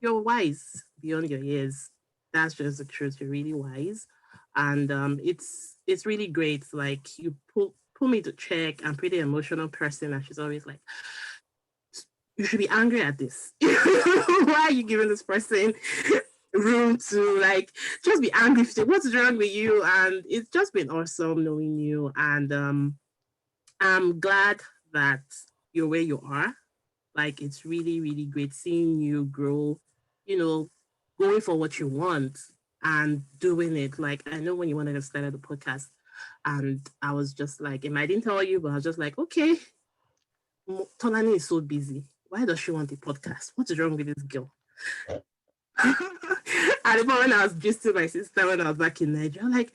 wise beyond your years. That's just the truth. You're really wise, and it's really great. Like, you pull me to check. I'm pretty emotional person, and she's always like, "You should be angry at this. Why are you giving this person room to like just be angry? What's wrong with you?" And it's just been awesome knowing you, and I'm glad that you're where you are. Like, it's really, really great seeing you grow, you know, going for what you want and doing it. Like, I know when you wanted to start the podcast, and I was just like, and I didn't tell you, but I was just like, okay, Tonani is so busy. Why does she want a podcast? What is wrong with this girl? I remember when I was just to my sister when I was back in Nigeria, I'm like,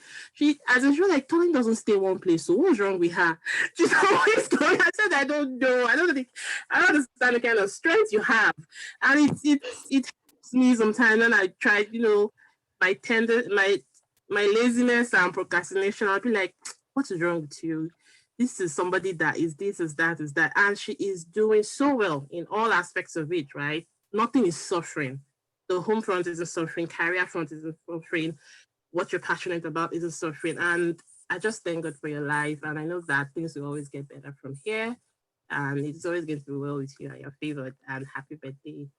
as usual, like, Tony doesn't stay one place. So what's wrong with her? She's always going. I said, I don't know. I don't understand the kind of strength you have. And it helps me sometimes when I try, my laziness and procrastination. I'll be like, what is wrong with you? This is somebody that is this, is that, is that. And she is doing so well in all aspects of it, right? Nothing is suffering. The home front isn't suffering, career front isn't suffering, what you're passionate about isn't suffering. And I just thank God for your life. And I know that things will always get better from here. And it's always going to be well with you and your favorite. And happy birthday.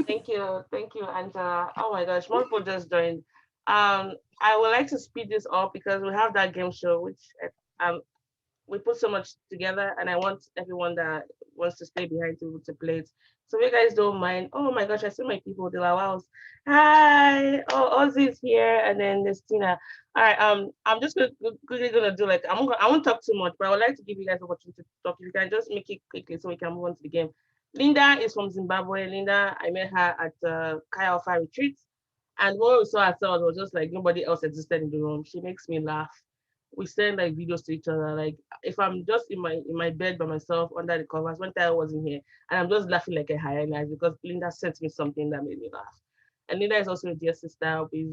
Thank you, Angela. Oh my gosh, more people just joined. I would like to speed this up because we have that game show, which um we put so much together, and I want everyone that wants to stay behind to play it. So if you guys don't mind, oh my gosh, I see my people, the Lawaus. Hi, oh Ozzy's here, and then there's Tina. All right, I'm just quickly gonna do like I won't talk too much, but I would like to give you guys opportunity to talk. If you can just make it quickly so we can move on to the game. Linda is from Zimbabwe. Linda, I met her at Kai Alpha retreat, and when we saw ourselves, it was just like nobody else existed in the room. She makes me laugh. We send like videos to each other. Like if I'm just in my bed by myself under the covers, one time I wasn't here, and I'm just laughing like a hyena because Linda sent me something that made me laugh. And Linda is also a dear sister. We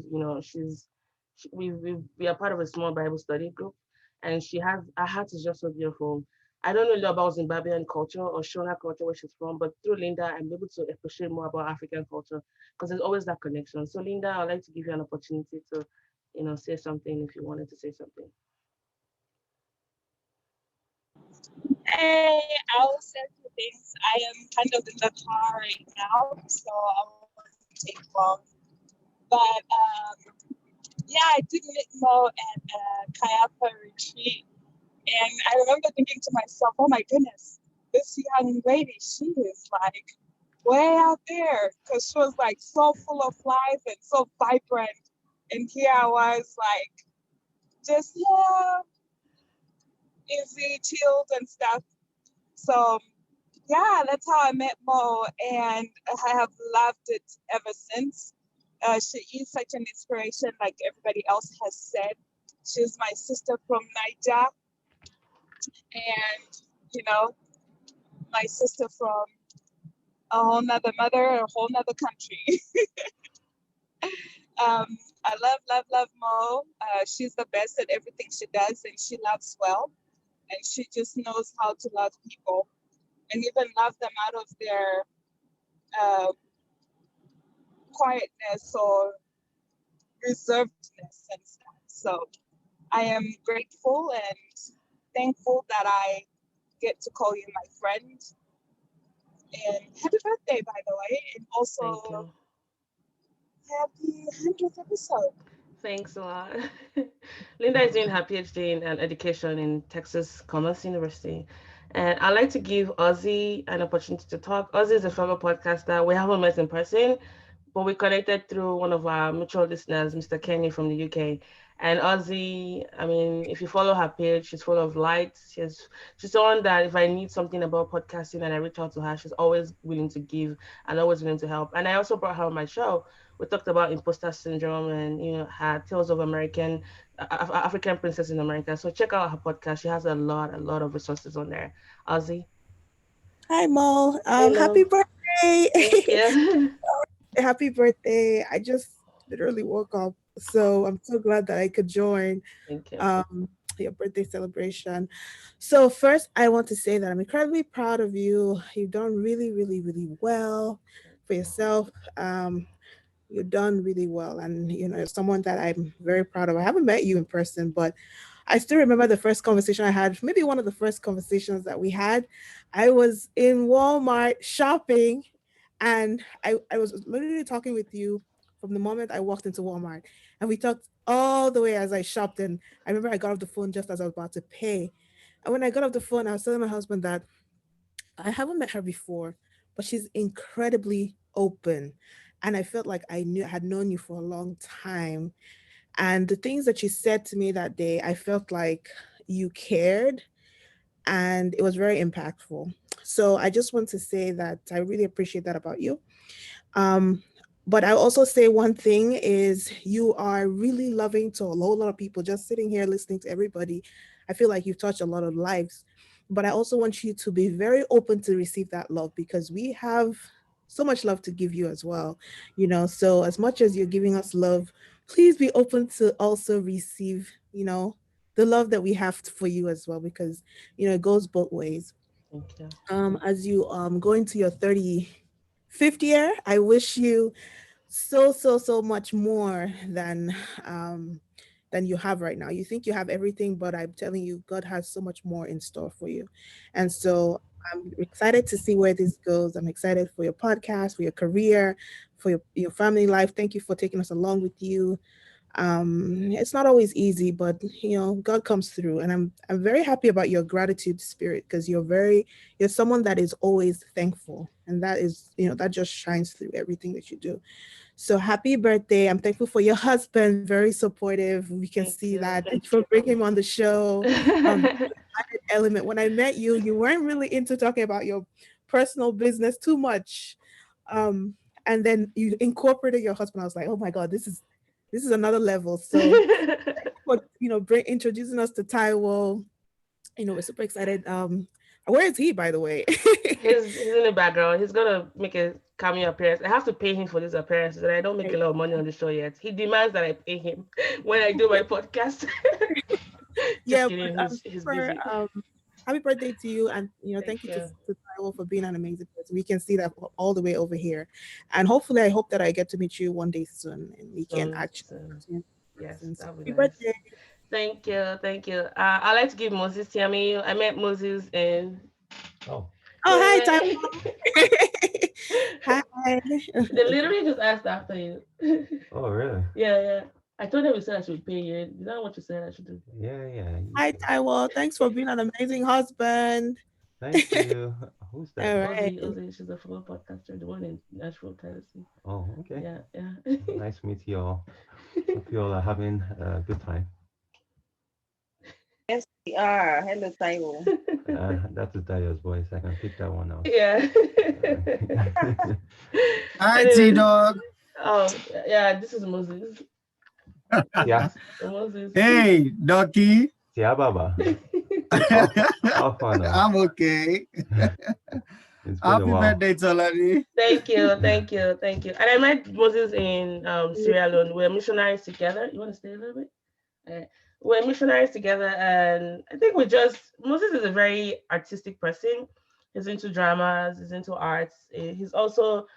are part of a small Bible study group, and her heart is just so beautiful. I don't know a lot about Zimbabwean culture or Shona culture where she's from, but through Linda, I'm able to appreciate more about African culture because there's always that connection. So Linda, I'd like to give you an opportunity to, say something if you wanted to say something. Hey, I will say two things. I am kind of in the car right now, so I won't take long. But yeah, I did meet Mo at Kayapa retreat, and I remember thinking to myself, "Oh my goodness, this young lady, she is like way out there," because she was like so full of life and so vibrant, and here I was like just easy, chilled, and stuff. So yeah, that's how I met Mo, and I have loved it ever since. She is such an inspiration, like everybody else has said. She's my sister from Niger, and my sister from a whole nother mother, a whole nother country. I love Mo. She's the best at everything she does, and she loves well, and she just knows how to love people, and even love them out of their quietness or reservedness and stuff. So I am grateful and thankful that I get to call you my friend. And happy birthday, by the way, and also happy 100th episode. Thanks a lot. Linda is doing her PhD in education in Texas Commerce University. And I'd like to give Ozzy an opportunity to talk. Ozzy is a fellow podcaster. We haven't met in person, but we connected through one of our mutual listeners, Mr. Kenny from the UK. And Ozzy, I mean, if you follow her page, she's full of light. She's someone that if I need something about podcasting and I reach out to her, she's always willing to give and always willing to help. And I also brought her on my show. We talked about imposter syndrome and her tales of African princess in America. So check out her podcast. She has a lot of resources on there. Ozzy. Hi Mo. Happy birthday. Thank you. Happy birthday. I just literally woke up, so I'm so glad that I could join. Thank you. Your birthday celebration. So first I want to say that I'm incredibly proud of you. You've done really, really, really well for yourself. You've done really well, and you're someone that I'm very proud of. I haven't met you in person, but I still remember the first conversation I had, maybe one of the first conversations that we had. I was in Walmart shopping, and I was literally talking with you from the moment I walked into Walmart, and we talked all the way as I shopped. And I remember I got off the phone just as I was about to pay. And when I got off the phone, I was telling my husband that I haven't met her before, but she's incredibly open. And I felt like had known you for a long time. And the things that you said to me that day, I felt like you cared. and it was very impactful. So I just want to say that I really appreciate that about you. Um, but I also say one thing is you are really loving to a whole lot of people. Just sitting here listening to everybody, I feel like you've touched a lot of lives. But I also want you to be very open to receive that love because we have so much love to give you as well. So as much as you're giving us love, please be open to also receive, the love that we have for you as well, because it goes both ways. Thank you. As you go into your 35th year, I wish you so much more than you have right now. You think you have everything, but I'm telling you, God has so much more in store for you. And so I'm excited to see where this goes. I'm excited for your podcast, for your career, for your family life. Thank you for taking us along with you. It's not always easy, but God comes through, and I'm very happy about your gratitude spirit, because you're someone that is always thankful, and that is that just shines through everything that you do. So happy birthday. I'm thankful for your husband, very supportive. We can Thank see you. that. Thanks for bringing him on the show. Added element. When I met you, you weren't really into talking about your personal business too much. And then you incorporated your husband. I was like, oh my God, this is another level. So for introducing us to Taiwo. We're super excited. Where is he, by the way? He's in the background. He's gonna make a cameo appearance. I have to pay him for these appearances, and I don't make a lot of money on the show yet. He demands that I pay him when I do my podcast. Just kidding. He's busy. Happy birthday to you, and thank you to Taiwo for being an amazing person. We can see that all the way over here, and hopefully, I hope that I get to meet you one day soon, and we can actually. Yes, that would Happy be nice. birthday! Thank you, thank you. I'd like to give Moses Tiami. I met Moses in. Oh, hi, Taiwo. Hi. They literally just asked after you. Oh, really? Yeah. I told them we said I should pay you. Is that what you said I should do? Yeah. Hi, Taiwo. Thanks for being an amazing husband. Thank you. Who's that? All right. Ozzy, she's a fellow podcaster, the one in Nashville, Tennessee. Oh, okay. Yeah. Nice to meet you all. Hope you all are having a good time. Yes, we are. Hello, Taiwo. That's Tayo's voice. I can pick that one out. Yeah. Hi, T-Dog. Oh, yeah, this is Moses. Yeah. Moses. Hey, Ducky. Yeah, Baba. I'm okay. Happy birthday, Tolani. Thank you. And I met Moses in Sierra Leone. We're missionaries together. You want to stay a little bit? We're missionaries together, and I think Moses is a very artistic person. He's into dramas, he's into arts. He's also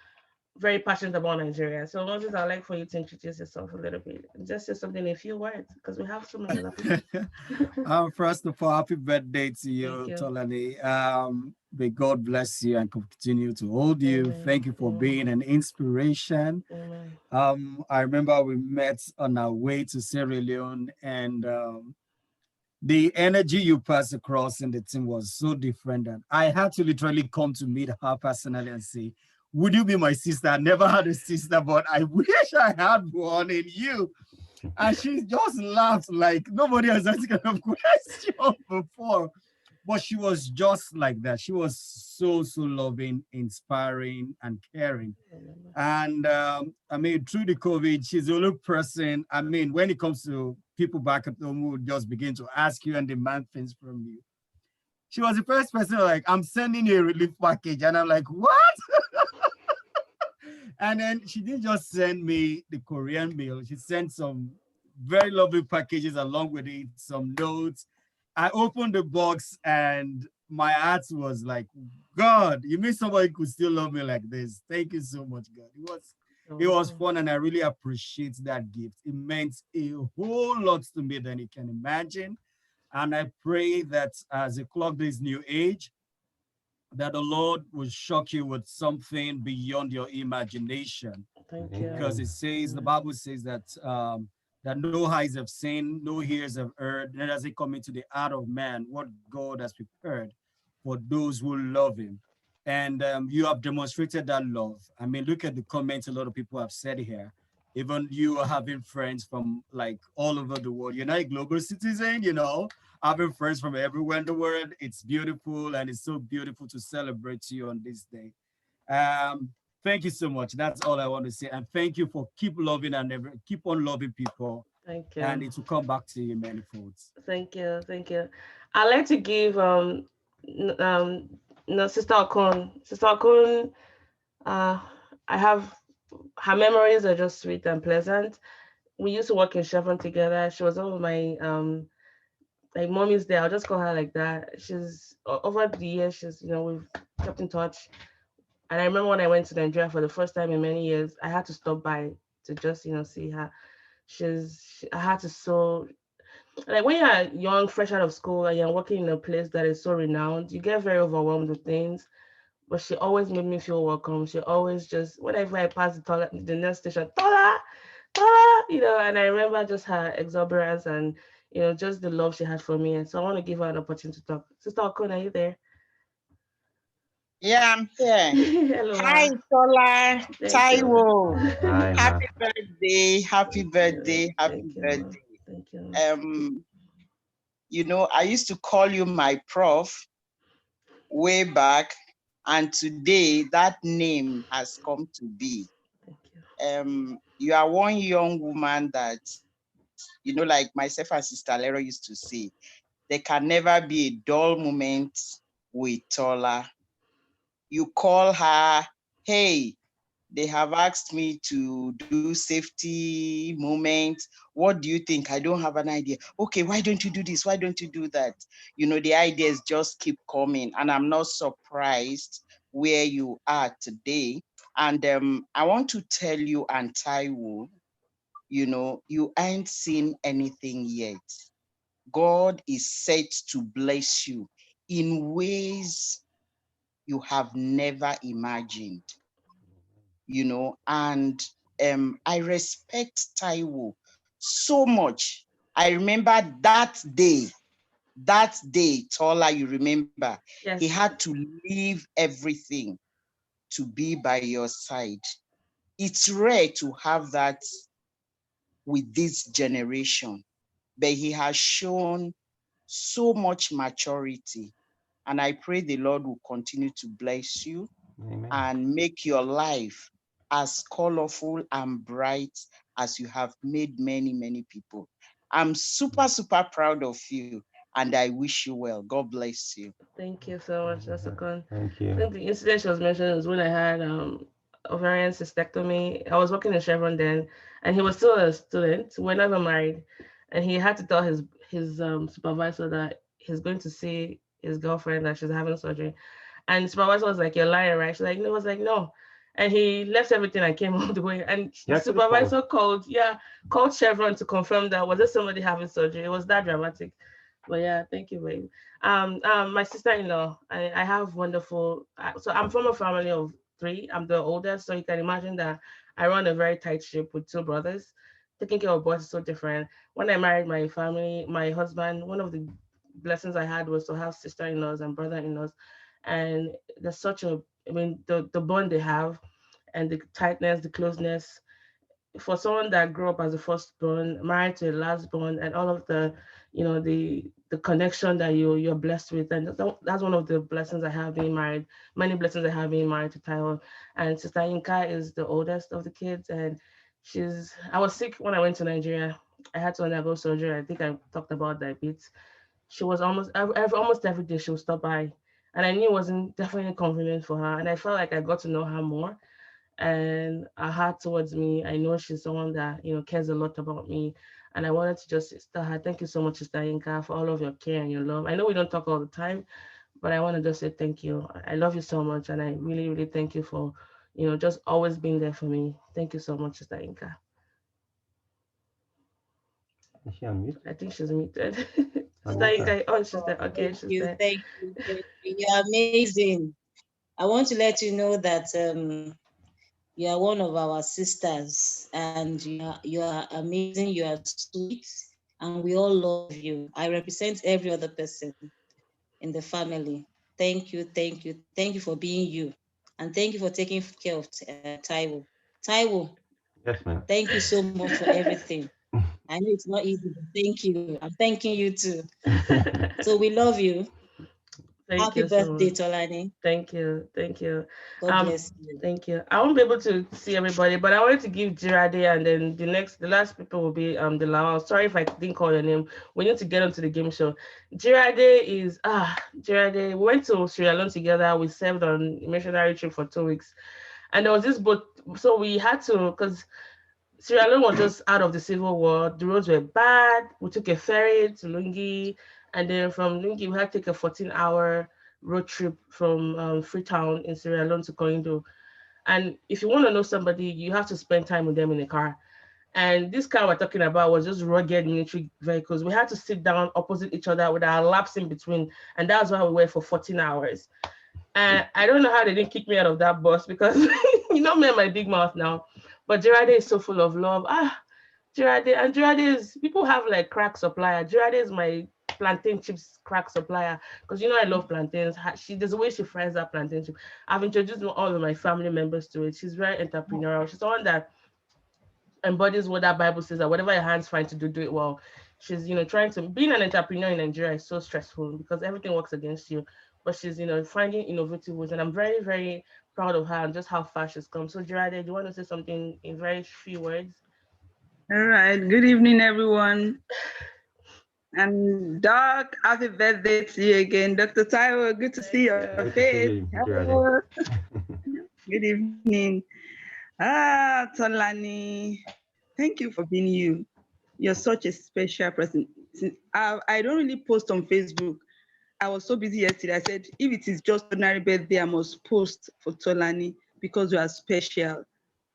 very passionate about Nigeria. So Moses, I'd like for you to introduce yourself a little bit. Just say something in a few words, because we have so many other people. First of all, happy birthday to you, Tolani. May God bless you and continue to hold you. Amen. Thank you for being an inspiration. Amen. I remember we met on our way to Sierra Leone, and the energy you passed across in the team was so different that I had to literally come to meet her personally and say, would you be my sister? I never had a sister, but I wish I had one in you. And she just laughed like nobody has asked that kind of question before. But she was just like that. She was so loving, inspiring, and caring. And through the COVID, she's the only person, when it comes to people back at home who just begin to ask you and demand things from you. She was the first person like, I'm sending you a relief package. And I'm like, what? And then she didn't just send me the Korean mail. She sent some very lovely packages along with it, some notes. I opened the box and my heart was like, God, you mean somebody could still love me like this? Thank you so much, God. It was fun, and I really appreciate that gift. It meant a whole lot to me than you can imagine. And I pray that as you clock this new age, that the Lord will shock you with something beyond your imagination. Thank you. Because it says, the Bible says that that no eyes have seen, no ears have heard, neither has it come into the heart of man what God has prepared for those who love him. And you have demonstrated that love. Look at the comments a lot of people have said here. Even you are having friends from like all over the world. You're not a global citizen, having friends from everywhere in the world. It's beautiful, and it's so beautiful to celebrate you on this day. Um, Thank you so much. That's all I want to say. And thank you for keep loving and never keep on loving people. Thank And you. it will come back to you manifolds. Thank you. Thank you. I'd like to give no, Sister Okon. Sister Okon, uh I have her memories are just sweet and pleasant. We used to work in Chevron together. She was one of my like mommy's there. I'll just call her like that. Over the years, we've kept in touch. And I remember when I went to Nigeria for the first time in many years, I had to stop by to just, see her. I had to so, like when you're young, fresh out of school, and you're working in a place that is so renowned, you get very overwhelmed with things. But she always made me feel welcome. She always just, whenever I pass the next station, Tola, Tola, and I remember just her exuberance and, just the love she had for me. And so I want to give her an opportunity to talk. Sister Okon, are you there? Yeah, I'm here. Hello, Hi, ma. Tola, Thank you. Taiwo. Hi, ma. Happy birthday, happy birthday, happy Thank you, ma. birthday. Thank you. I used to call you my prof way back, and today that name has come to be. You are one young woman that, like myself and Sister Lero used to say, there can never be a dull moment with Tola. You call her, hey, they have asked me to do safety moments. What do you think? I don't have an idea. Okay, why don't you do this? Why don't you do that? The ideas just keep coming, and I'm not surprised where you are today. And I want to tell you, and Taiwo, you ain't seen anything yet. God is set to bless you in ways you have never imagined, and I respect Taiwo so much. I remember that day, Tola, you remember, he Yes. had to leave everything to be by your side. It's rare to have that with this generation, but he has shown so much maturity. And I pray the Lord will continue to bless you Amen. and make your life as colorful and bright as you have made many, many people. I'm super, super proud of you, and I wish you well. God bless you. Thank you so much, Nasakon. Thank I you. think the incident she was mentioning was when I had ovarian cystectomy. I was working in Chevron then, and he was still a student. We're never married, and he had to tell his supervisor that he's going to see his girlfriend that she's having surgery. And the supervisor was like, "You're lying, right?" She's like, "No." I was like, "No." And he left everything and came all the way. And You the actually called. supervisor called Chevron to confirm that was there somebody having surgery. It was that dramatic. But yeah, thank you, babe. My sister-in-law, I have wonderful. So I'm from a family of three. I'm the oldest, so you can imagine that I run a very tight ship with two brothers. Taking care of boys is so different. When I married my family, my husband, one of the blessings I had was to have sister-in-laws and brother-in-laws, and there's such a, I mean, the bond they have, and the tightness, the closeness, for someone that grew up as a firstborn, married to a lastborn, and all of the, the connection that you're blessed with, and that's one of the blessings I have being married. Many blessings I have being married to Taiwan. And Sister Inka is the oldest of the kids, and I was sick when I went to Nigeria. I had to undergo surgery. I think I talked about that a bit. She was almost every day she would stop by, and I knew it wasn't definitely convenient for her, and I felt like I got to know her more, and her heart towards me. I know she's someone that cares a lot about me, and I wanted to just tell her thank you so much, Sister Yinka, for all of your care and your love. I know we don't talk all the time, but I want to just say thank you. I love you so much, and I really, really thank you for just always being there for me. Thank you so much, Sister Yinka. Is she on mute? I think she's muted. Sister Unmute her. Yinka, oh, she's there. Okay, Thank she's you, there. thank you, thank you. You're amazing. I want to let you know that you are one of our sisters, and you are amazing. You are sweet, and we all love you. I represent every other person in the family. Thank you, thank you, thank you for being you, and thank you for taking care of Taiwo. Taiwo, Yes, ma'am. Thank you so much for everything. I know it's not easy, but thank you. I'm thanking you too. So we love you. Thank Happy you so birthday, much. Tolani. Thank you. Thank you. God bless you. Thank you. I won't be able to see everybody, but I wanted to give Girade, and then the last people will be the Lawal. Sorry if I didn't call your name. We need to get onto the game show. Girade is Girade. We went to Sierra Leone together. We served on a missionary trip for 2 weeks. And there was this boat, so we had to, because Sierra Leone was just out of the civil war. The roads were bad. We took a ferry to Lungi, and then from Lungi we had to take a 14-hour road trip from Freetown in Sierra Leone to Koindo. And if you want to know somebody, you have to spend time with them in the car. And this car we're talking about was just rugged military vehicles. We had to sit down opposite each other with our laps in between, and that's why we were for 14 hours. And I don't know how they didn't kick me out of that bus because you know me and my big mouth now. But Girarde is so full of love. Girarde is, people have like crack supplier. Girarde is my plantain chips crack supplier because you know I love plantains. There's a way she fries that plantain chip. I've introduced all of my family members to it. She's very entrepreneurial. She's someone that embodies what that Bible says, that whatever your hands find to do, do it well. She's, trying to, being an entrepreneur in Nigeria is so stressful because everything works against you. But she's, finding innovative ways. And I'm very, very proud of her and just how far she's come. So Girarde, do you want to say something in very few words? All right. Good evening, everyone. And Doc, happy birthday to you again. Dr. Taiwo, good to see your face. Hello. Good evening. Tolani, thank you for being you. You're such a special person. I don't really post on Facebook. I was so busy yesterday. I said, if it is just ordinary birthday, I must post for Tolani because you are special.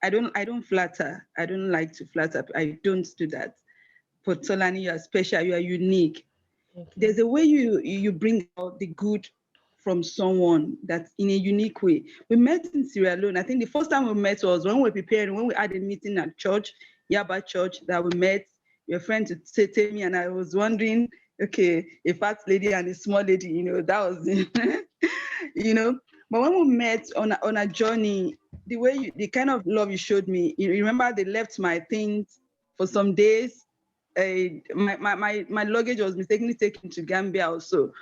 I don't flatter. I don't like to flatter. I don't do that. For Tolani, you are special. You are unique. There's a way you bring out the good from someone that's in a unique way. We met in Sierra Leone. I think the first time we met was when we were preparing, when we had a meeting at church, Yaba Church, that we met. Your friend to say me, and I was wondering, okay, a fat lady and a small lady, that was, But when we met on a journey, the kind of love you showed me, you remember they left my things for some days. My luggage was mistakenly taken to Gambia also.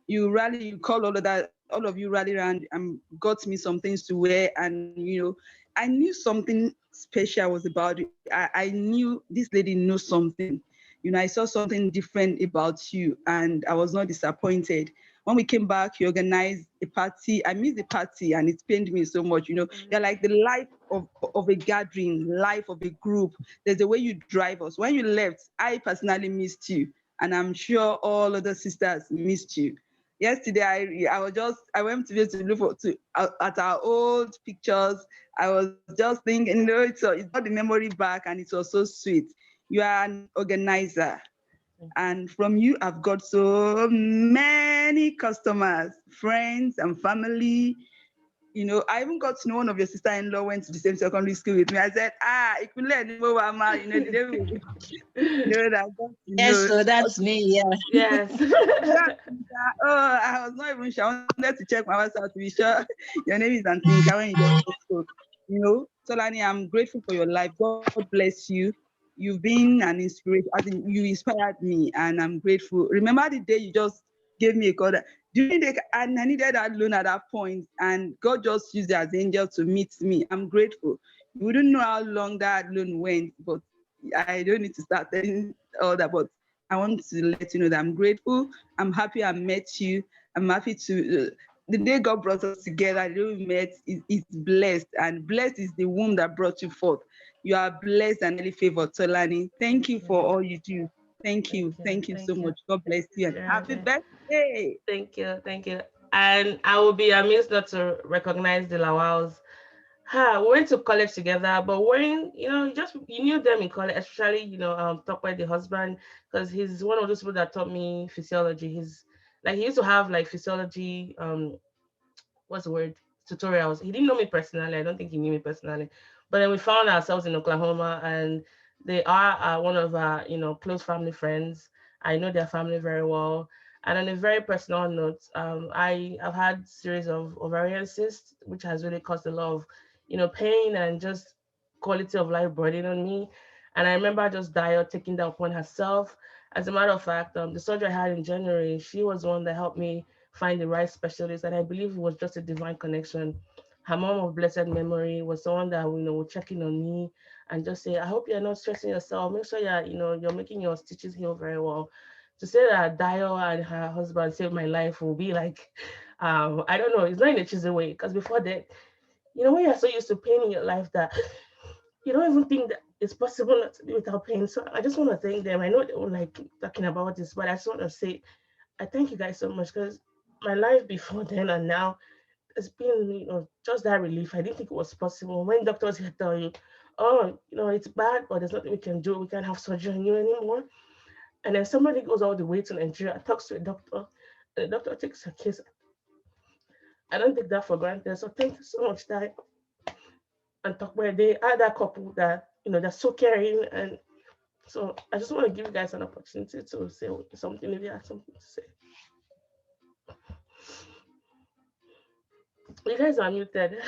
You call all of you rally around and got me some things to wear, and I knew something special was about it. I knew this lady knows something. I saw something different about you, and I was not disappointed. When we came back, you organized a party. I missed the party, and it pained me so much. You're like the life of a gathering, life of a group. There's a way you drive us. When you left, I personally missed you, and I'm sure all other sisters missed you. Yesterday, I went to look at our old pictures. I was just thinking, it's got the memory back, and it was so sweet. You are an organizer. And from you, I've got so many customers, friends, and family. I even got to know one of your sister-in-law went to the same secondary school with me. I said, the day Yes, so that's me, yeah. Yes. I was not even sure. I wanted to check my WhatsApp to be sure your name is Antinka when you just spoke. Solani, I'm grateful for your life. God bless you. You've been an inspiration. I think you inspired me, and I'm grateful. Remember the day you just gave me a call. And I needed that loan at that point, and God just used it as an angel to meet me. I'm grateful. You wouldn't know how long that loan went, but I don't need to start telling all that. But I want to let you know that I'm grateful. I'm happy I met you. I'm happy to. The day God brought us together, the day we met is blessed, and blessed is the womb that brought you forth. You are blessed and highly favored, Tolani. Thank you for all you do. Thank you so much. God bless you, and happy birthday. Thank you. And I will be amiss not to recognize the Lawals. We went to college together, but when you knew them in college, especially Tokwe, the husband, because he's one of those people that taught me physiology. He used to have like physiology, what's the word, tutorials. He didn't know me personally. I don't think he knew me personally, but then we found ourselves in Oklahoma, and they are one of our close family friends. I know their family very well. And on a very personal note, I have had series of ovarian cysts, which has really caused a lot of pain and just quality of life burden on me. And I remember just Dio taking that upon herself. As a matter of fact, the surgery I had in January, she was one that helped me find the right specialist, and I believe it was just a divine connection. Her mom of blessed memory was someone that would check in on me and just say, "I hope you're not stressing yourself. Make sure you're making your stitches heal very well." To say that Dio and her husband saved my life will be like, I don't know, it's not in a cheesy way, because before that, when you're so used to pain in your life that you don't even think that it's possible not to be without pain. So I just want to thank them. I know they don't like talking about this, but I just want to say I thank you guys so much, because my life before then and now has been, just that relief. I didn't think it was possible. When doctors here tell you, oh, it's bad, but there's nothing we can do. We can't have surgery on you anymore. And then somebody goes all the way to Nigeria, talks to a doctor, and the doctor takes her case. I don't take that for granted. So thank you so much, Dad. And talk where they are that couple that they're so caring. And so I just want to give you guys an opportunity to say something if you have something to say. You guys are muted.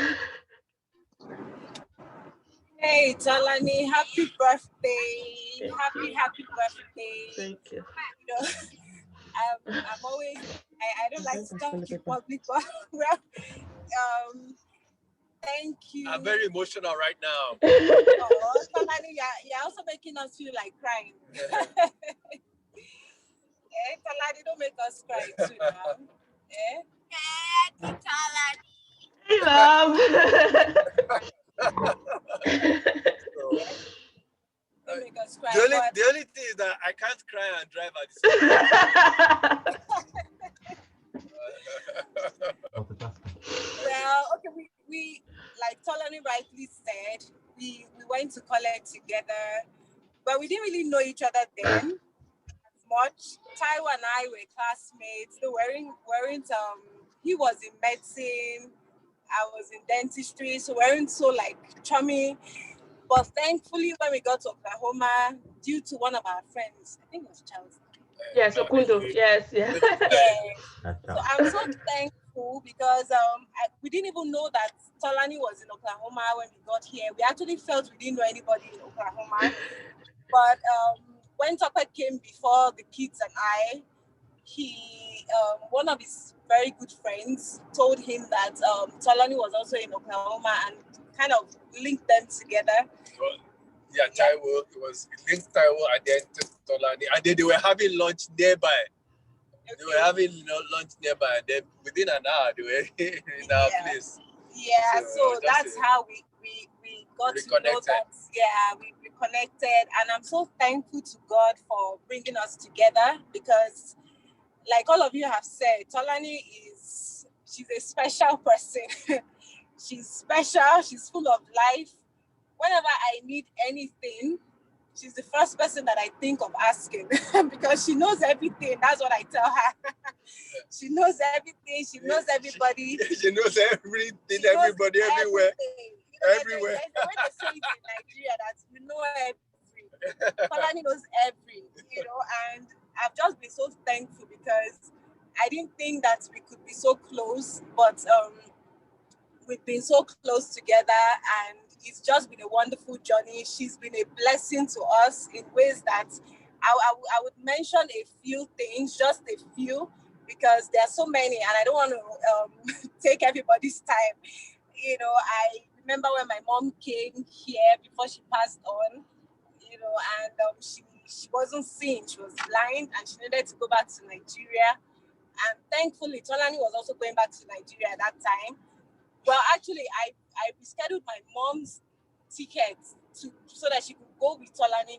Hey, Talani, happy birthday. Happy birthday. Thank you. I'm always, I don't like to talk in public, but well, thank you. I'm very emotional right now. Oh, Talani, you're also making us feel like crying. Talani, don't make us cry too now. Talani. Hey, love. The only thing is that I can't cry and drive at the same time. Well, okay, we like Tolani rightly said, we went to college together, but we didn't really know each other then as much. Taiwo and I were classmates. They weren't he was in medicine, I was in dentistry, so we weren't so like chummy. But thankfully, when we got to Oklahoma, due to one of our friends, I think it was Charles. Yes, Okundo. Yes. So I'm so thankful because we didn't even know that Tolani was in Oklahoma when we got here. We actually felt we didn't know anybody in Oklahoma. But when Tokwe came before the kids and I, one of his very good friends told him that Tolani was also in Oklahoma and kind of linked them together. Well, yeah, Taiwo, it linked Taiwo and then Tolani, and then they were having lunch nearby. Okay. They were having lunch nearby, and then within an hour they were in our place. Yeah, so that's how we got to know that. Yeah, we reconnected, and I'm so thankful to God for bringing us together because, like all of you have said, Tolani she's a special person. She's special. She's full of life. Whenever I need anything, she's the first person that I think of asking because she knows everything. That's what I tell her. She knows everything. She knows everybody. She knows everything, everybody, everywhere. Everywhere. There's the way they say it in Nigeria that you know everything. Tolani knows everything, and I've just been so thankful because I didn't think that we could be so close, but we've been so close together and it's just been a wonderful journey. She's been a blessing to us in ways that I would mention a few things, just a few, because there are so many and I don't want to take everybody's time. I remember when my mom came here before she passed on, and she wasn't seeing, she was blind and she needed to go back to Nigeria. And thankfully, Tolani was also going back to Nigeria at that time. Well, actually, I rescheduled my mom's ticket so that she could go with Tolani.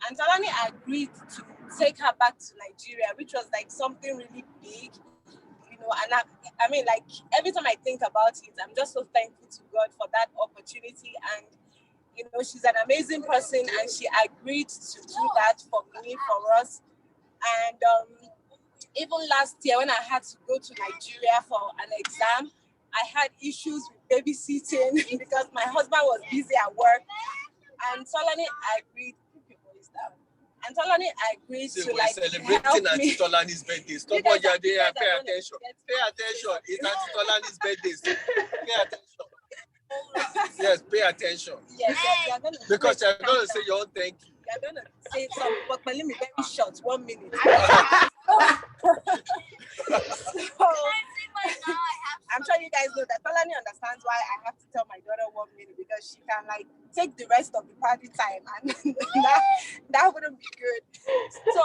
And Tolani agreed to take her back to Nigeria, which was like something really big, And I mean, like every time I think about it, I'm just so thankful to God for that opportunity. And, she's an amazing person and she agreed to do that for me, for us. And even last year when I had to go to Nigeria for an exam, I had issues with babysitting because my husband was busy at work. And Tolani agreed, keep your voice down. And Tolani agreed to like celebrating Auntie Tolani's birthday. Stop what you're doing and pay attention. Pay attention. It's Auntie Tolani's birthday. Pay attention. Yes, pay attention. Yes, you're going to Because you're going to say your own thank you. You're going to say some, but let me very short, 1 minute. So, I'm sure you guys know that Tolani understands why I have to tell my daughter 1 minute, because she can like take the rest of the party time, and that wouldn't be good. So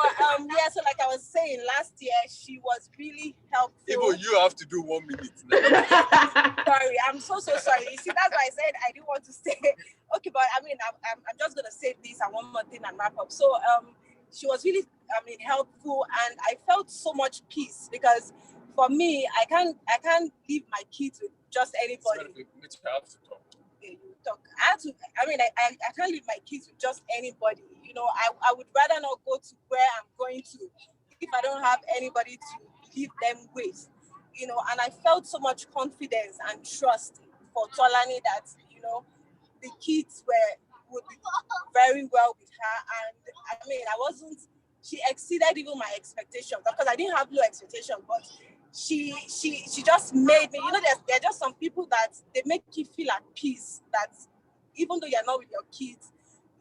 yeah, so like I was saying, last year she was really helpful. Even you have to do 1 minute now. Sorry, I'm so sorry. You see, that's why I said I didn't want to say. Okay, but I mean, I'm just gonna say this and one more thing and wrap up. So she was really helpful, and I felt so much peace, because for me, I can't leave my kids with just anybody. I can't leave my kids with just anybody. You know, I would rather not go to where I'm going to if I don't have anybody to leave them with. You know, and I felt so much confidence and trust for Tolani that, you know, the kids would be very well with her. And I mean, she exceeded even my expectations, because I didn't have low expectations, but she just made me, you know, there are just some people that they make you feel at peace, that even though you're not with your kids,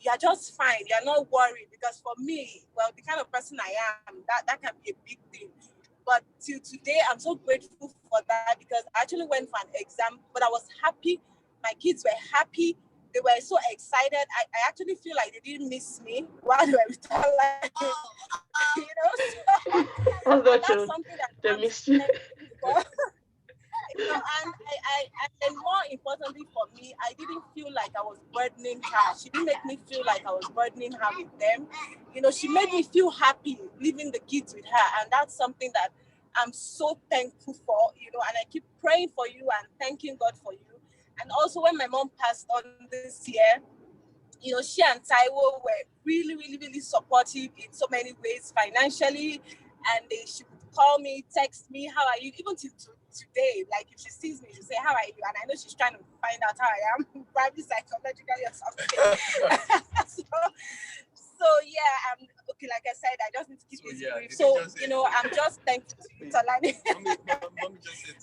you're just fine, you're not worried. Because for me, well, the kind of person I am, that can be a big thing. But till today, I'm so grateful for that, because I actually went for an exam, but I was happy. My kids were happy. They were so excited. I actually feel like they didn't miss me while they were with Tolani. You know, so that's something that they missed you. You know, and more importantly for me, I didn't feel like I was burdening her. She didn't make me feel like I was burdening her with them. You know, she made me feel happy leaving the kids with her, and that's something that I'm so thankful for. You know, and I keep praying for you and thanking God for you. And also, when my mom passed on this year, you know, she and Taiwo were really, really, really supportive in so many ways, financially, and she would call me, text me, how are you? Even today, like if she sees me, she'll say, how are you? And I know she's trying to find out how I am, probably psychologically or something. So yeah, okay, like I said, I just need to keep this brief. So, you know, I'm just thankful to you, Tolani.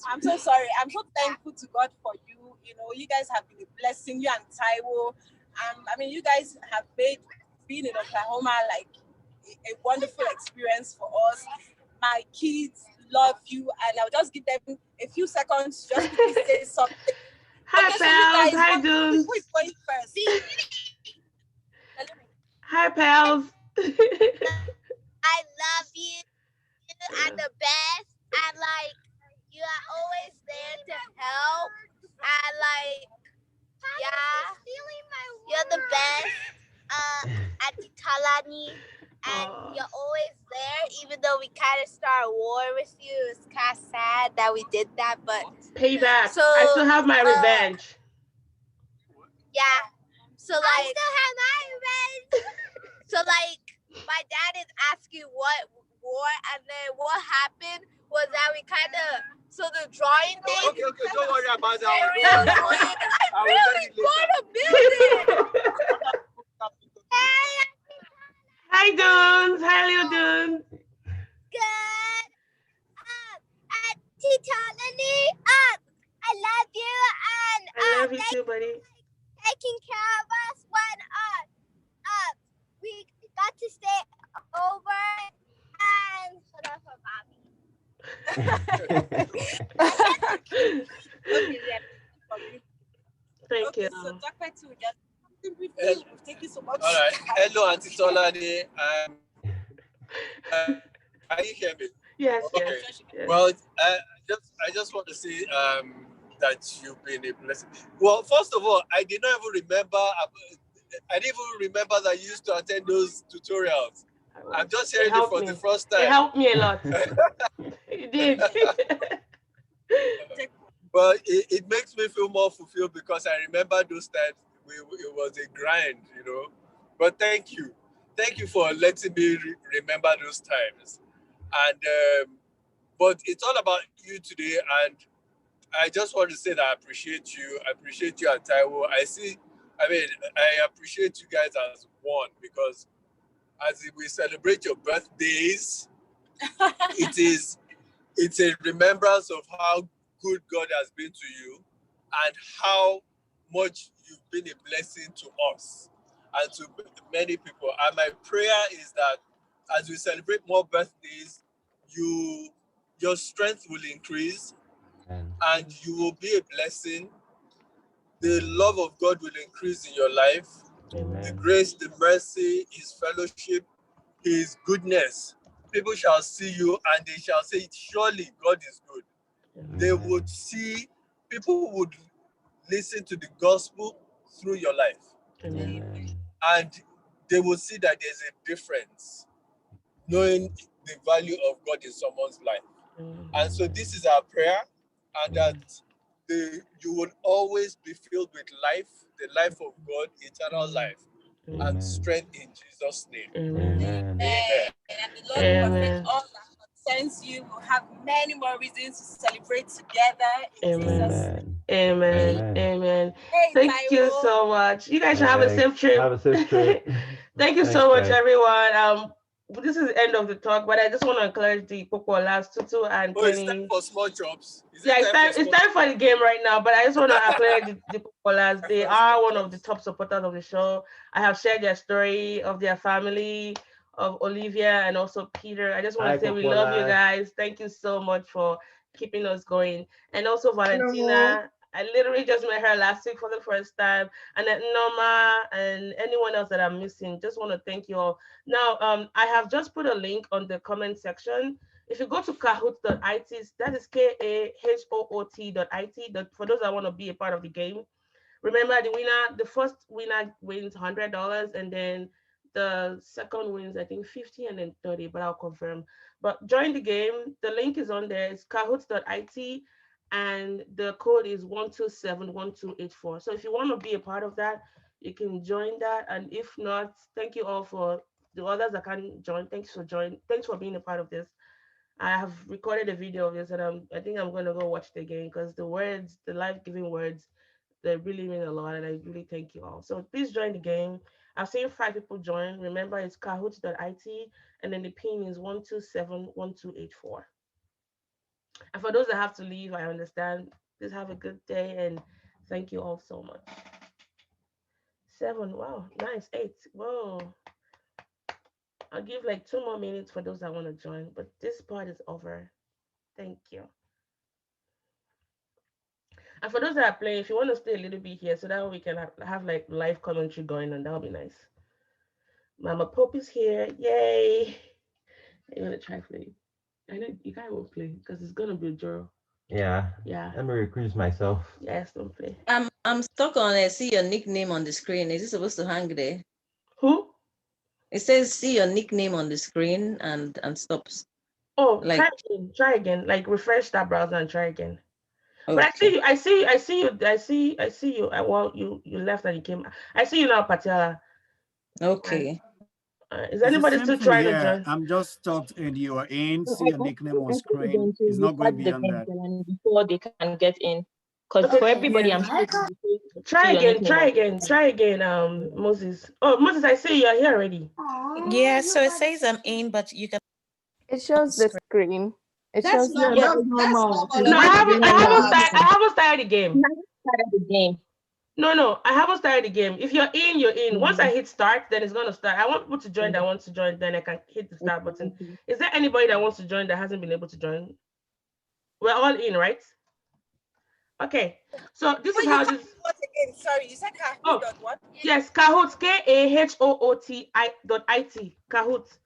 I'm so sorry. I'm so thankful to God for you. You know, you guys have been a blessing, you and Taiwo. I mean, you guys have made being in Oklahoma like a wonderful experience for us. My kids love you, and I'll just give them a few seconds just to say something. Hi, okay, pals. So you guys, hi, dudes. Who is going first? Hi, pals. I love you. You are the best. And like, you are always there to help. And like, yeah, you're the best. Auntie Tolani. And you're always there, even though we kind of start a war with you. It's kind of sad that we did that, but payback. So, I still have my revenge. Yeah. So like, I still have my revenge. So like, my dad is asking what war, and then what happened was that we kind of, so the drawing thing. Okay, don't worry about that. I really bought a building. Hi, Dunes. Hi, little Dunes. Good. Auntie Tolani, I love you, and I love you too, buddy. Taking care of us when we got to stay over, and so that's for Thank you. So Dr. Two, just thank you so much. All right. Hello, Auntie Tolani. Can you hear me? Yes, okay. Yes. Well, I just want to say that you've been a blessing. Well, first of all, I did not even remember. I didn't even remember that you used to attend those tutorials. I'm just hearing it for the first time. It helped me a lot. It did. Well, it makes me feel more fulfilled, because I remember those times. It was a grind, you know. But thank you for letting me remember those times. And but it's all about you today, and I just want to say that I appreciate you and Taiwo. I appreciate you guys as one, because as we celebrate your birthdays, it's a remembrance of how good God has been to you, and how much you've been a blessing to us and to many people. And my prayer is that as we celebrate more birthdays, your strength will increase and you will be a blessing. The love of God will increase in your life. The grace, the mercy, His fellowship, His goodness. People shall see you and they shall say, surely God is good. They would see, people would listen to the gospel through your life. And they will see that there's a difference, knowing the value of God in someone's life. And so this is our prayer, and that you will always be filled with life, the life of God, eternal life, and strength in Jesus' name. Amen. And the Lord perfect all that concerns you. Will have many more reasons to celebrate together. In Jesus' name. Amen. Thank you so much. You guys should have a safe trip. Have a safe trip. Thank you so much, everyone. This is the end of the talk, but I just want to encourage the Popolas, Tutu, and Kenny. It's time for small chops. It's time for the game right now, but I just want to acknowledge the Popolas. They are one of the top supporters of the show. I have shared their story of their family, of Olivia and also Peter. I just want to say we love you guys. Thank you so much for keeping us going. And also Valentina. I literally just met her last week for the first time. And then Norma and anyone else that I'm missing, just want to thank you all. Now, I have just put a link on the comment section. If you go to kahoot.it, that is kahoot.it, for those that want to be a part of the game. Remember, the first winner wins $100, and then the second wins, I think, 50 and then 30, but I'll confirm. But join the game. The link is on there. It's kahoot.it. And the code is 1271284. So if you want to be a part of that, you can join that. And if not, thank you all for the others that can join. Thanks for joining. Thanks for being a part of this. I have recorded a video of this, and I think I'm going to go watch it again because the words, the life-giving words, they really mean a lot, and I really thank you all. So please join the game. I've seen 5 people join. Remember, it's kahoot.it, and then the pin is 1271284. And for those that have to leave, I understand. Please have a good day and thank you all so much. 7, wow, nice. 8, whoa. I'll give like 2 more minutes for those that want to join, but this part is over. Thank you. And for those that are playing, if you want to stay a little bit here so that we can have like live commentary going on, that'll be nice. Mama Pope is here. Yay. I'm going to try play. I know you guys won't play because it's going to be a draw. Yeah. Let me recruit myself. Yes, don't play. I'm stuck on it. See your nickname on the screen. Is it supposed to hang there? Who? It says see your nickname on the screen and stops. Oh, like, try again. Like refresh that browser and try again. Okay. But I see you. Well, you left and you came. I see you now, Patiala. Okay. Is anybody still trying to join? I'm just stuck and you are in. See your nickname on screen. It's not going beyond that. Before they can get in. Because for everybody, I'm try again, Moses. Oh, Moses, I see you're here already. Yeah, so it says I'm in, but you can. It shows the screen. That's normal. No, I haven't started the game. No, I haven't started the game. If you're in, you're in. Once I hit start, then it's gonna start. I want people to join that wants to join, then I can hit the start button. Is there anybody that wants to join that hasn't been able to join? We're all in, right? Okay, so this is how this. What again? Sorry, you said Kahoot. What? Yes, Kahoot. KAHOOT.it. Kahoot.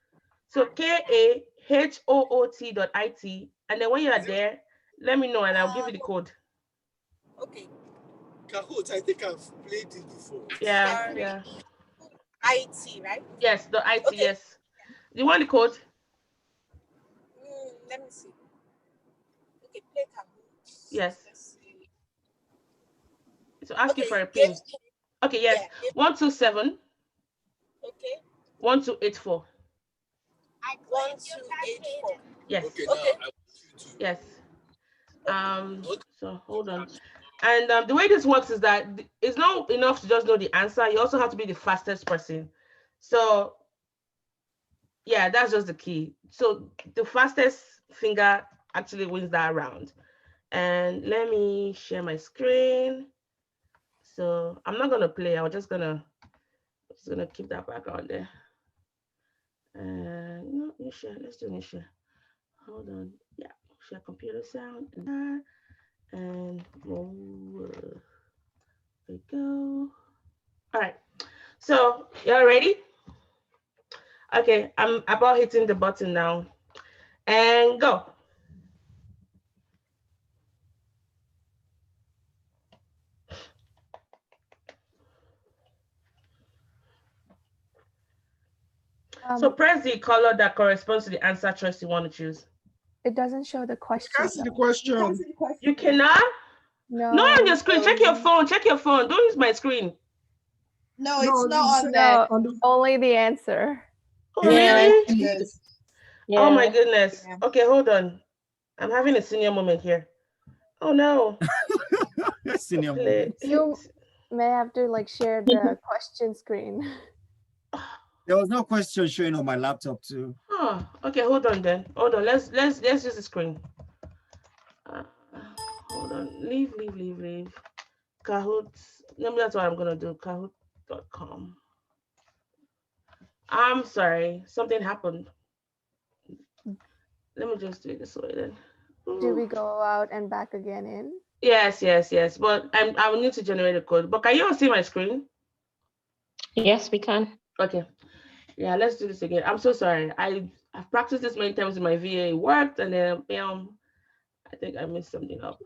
So KAHOOT.it, and then when you are there, let me know and I'll give you the code. Okay. Kahoot, I think I've played it before. Yeah. IT, right? Yes, the IT. Okay. Yes. Do you want the code? Let me see. Okay, play Kahoot. Yes. So ask you for a pin. Okay, yes. Yeah. 127. Okay. 1284. 1284. Yes. Okay. Now I want you to. Yes. So hold on. And the way this works is that it's not enough to just know the answer. You also have to be the fastest person. So yeah, that's just the key. So the fastest finger actually wins that round. And let me share my screen. So I'm not gonna play. I'm just gonna keep that background there. And no, new share. Let's do new share. Hold on. Yeah, share computer sound and there we go. All right. So y'all ready? Okay, I'm about hitting the button now. And go. So press the color that corresponds to the answer choice you want to choose. It doesn't show the question. That's the question. You cannot? No. No, on your screen. Check your phone. Check your phone. Don't use my screen. No, it's not on there. Only the answer. Oh, really? Yes. Oh my goodness. Yeah. Okay, hold on. I'm having a senior moment here. Oh no. Senior moment. You may have to like share the question screen. There was no question showing on my laptop too. Oh, okay. Hold on then. Hold on. Let's use the screen. Hold on. Leave. Kahoot. Maybe that's what I'm gonna do. Kahoot.com. I'm sorry. Something happened. Let me just do it this way then. Do we go out and back again in? Yes. But I will need to generate a code. But can you all see my screen? Yes, we can. Okay. Yeah, let's do this again. I'm so sorry. I've practiced this many times in my VA. It worked, and then I think I messed something up.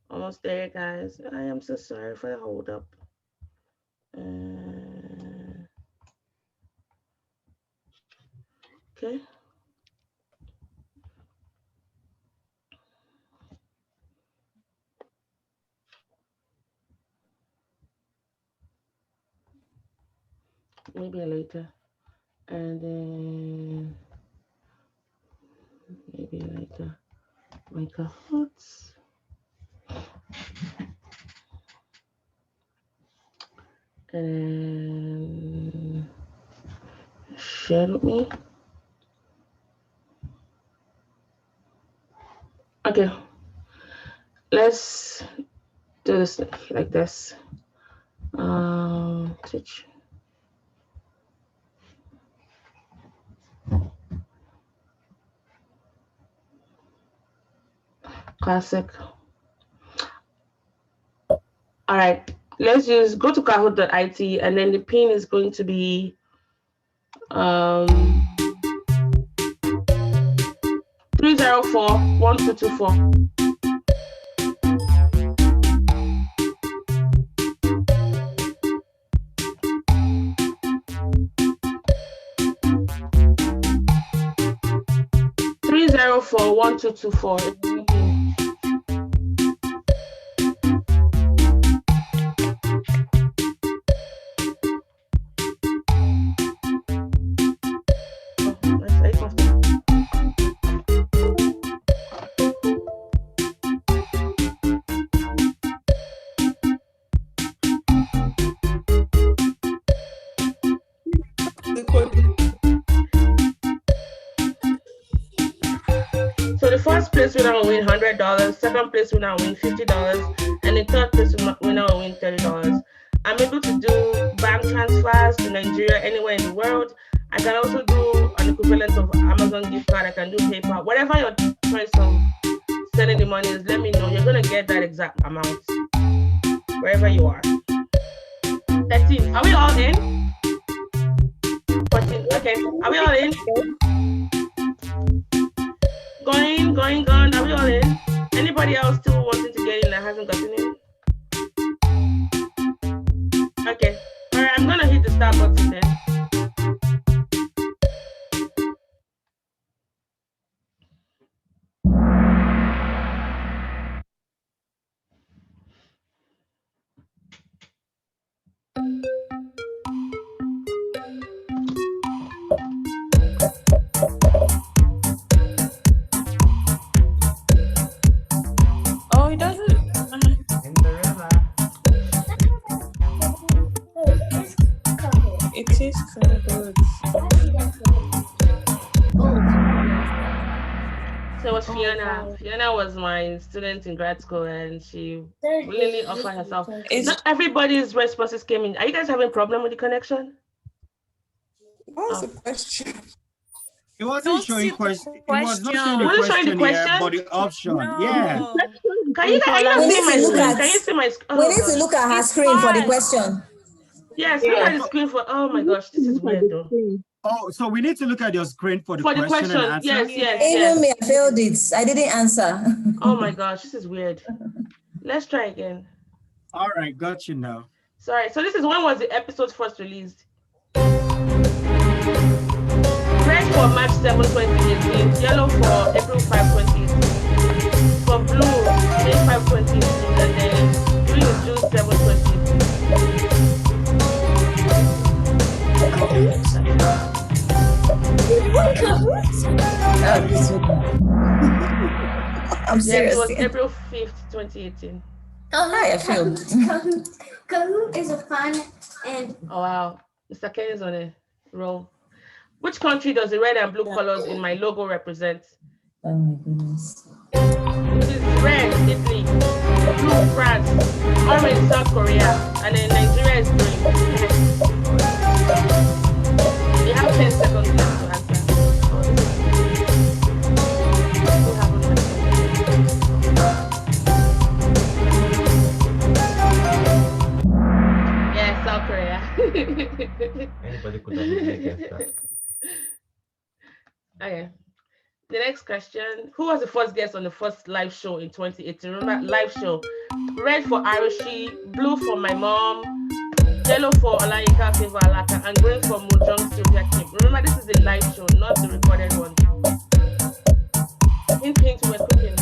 Almost there, guys. I am so sorry for the hold up. Okay. Maybe later. And then maybe later. My Kahoots. And share with me. Okay. Let's do this like this. Teach. Classic. All right, let's just go to Kahoot.it, and then the pin is going to be 304-1224. For 1224. So the first place winner will win $100, second place winner will win $50, and the third place winner will win $30. I'm able to do bank transfers to Nigeria anywhere in the world. I can also do an equivalent of Amazon gift card. I can do PayPal. Whatever your choice of sending the money is, let me know. You're gonna get that exact amount wherever you are. 13. Are we all in? 14. Okay. Are we all in? Going. Are we all in? Anybody else still wanting to get in that hasn't gotten in? Okay. All right, I'm gonna hit the start button then. Oh, it doesn't. In the river. It is Kahoot. was Fiona. Fiona was my student in grad school, and she willingly offered herself. Not everybody's responses came in. Are you guys having a problem with the connection? What's the question? It wasn't showing question. It was not showing the Wasn't showing the question here, question? but the option. Yeah. Can you guys see my screen? Can you see my screen? We need to look at her screen for the question. Yes, look at the screen for. Oh my gosh, this is weird though. Oh, so we need to look at your screen for the question and answer? Yes. Even me, I failed it. I didn't answer. Oh my gosh, this is weird. Let's try again. All right, got you now. Sorry. So this is when was the episode first released? Red for March 7, 2018. Yellow for April 5, 2018. For blue, May 5, 2018. And then green is June 7, 2018. I'm serious. It was April 5th, 2018. Hi, I failed. Kahoot is a fun and. Oh wow, Mr. Ken is on a roll. Which country does the red and blue colors in my logo represent? Oh my goodness. It is red, Italy, blue, France, orange, South Korea, and then Nigeria is green. You have 10 seconds left to answer. Yes, South Korea. Anybody could have really guessed that. Okay. The next question. Who was the first guest on the first live show in 2018? Remember, live show. Red for Arishi, blue for my mom, yellow for Olayinka Favor Alaka, and green for Mojong Sylvia Kim. Remember, this is a live show, not the recorded one. Hint, we're cooking.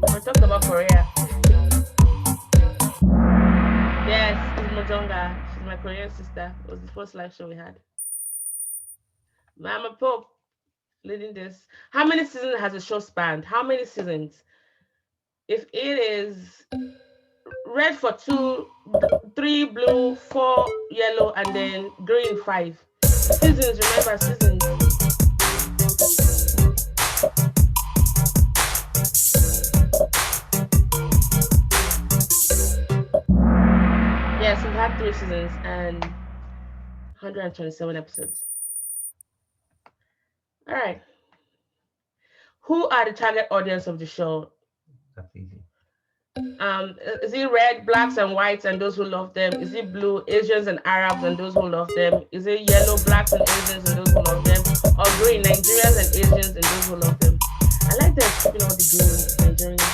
We're talking about Korea. Yes, it's Mojonga. She's my Korean sister. It was the first live show we had. Mama Pope leading this. How many seasons has the show spanned? How many seasons? If it is red for 2, 3 blue, 4 yellow, and then green 5. Seasons, remember seasons. Yes, we've had 3 seasons and 127 episodes. All right. Who are the target audience of the show? That's easy. Is it red, blacks, and whites, and those who love them? Is it blue, Asians and Arabs, and those who love them? Is it yellow, blacks, and Asians, and those who love them? Or green, Nigerians and Asians, and those who love them? I like that, skipping all the green Nigerians.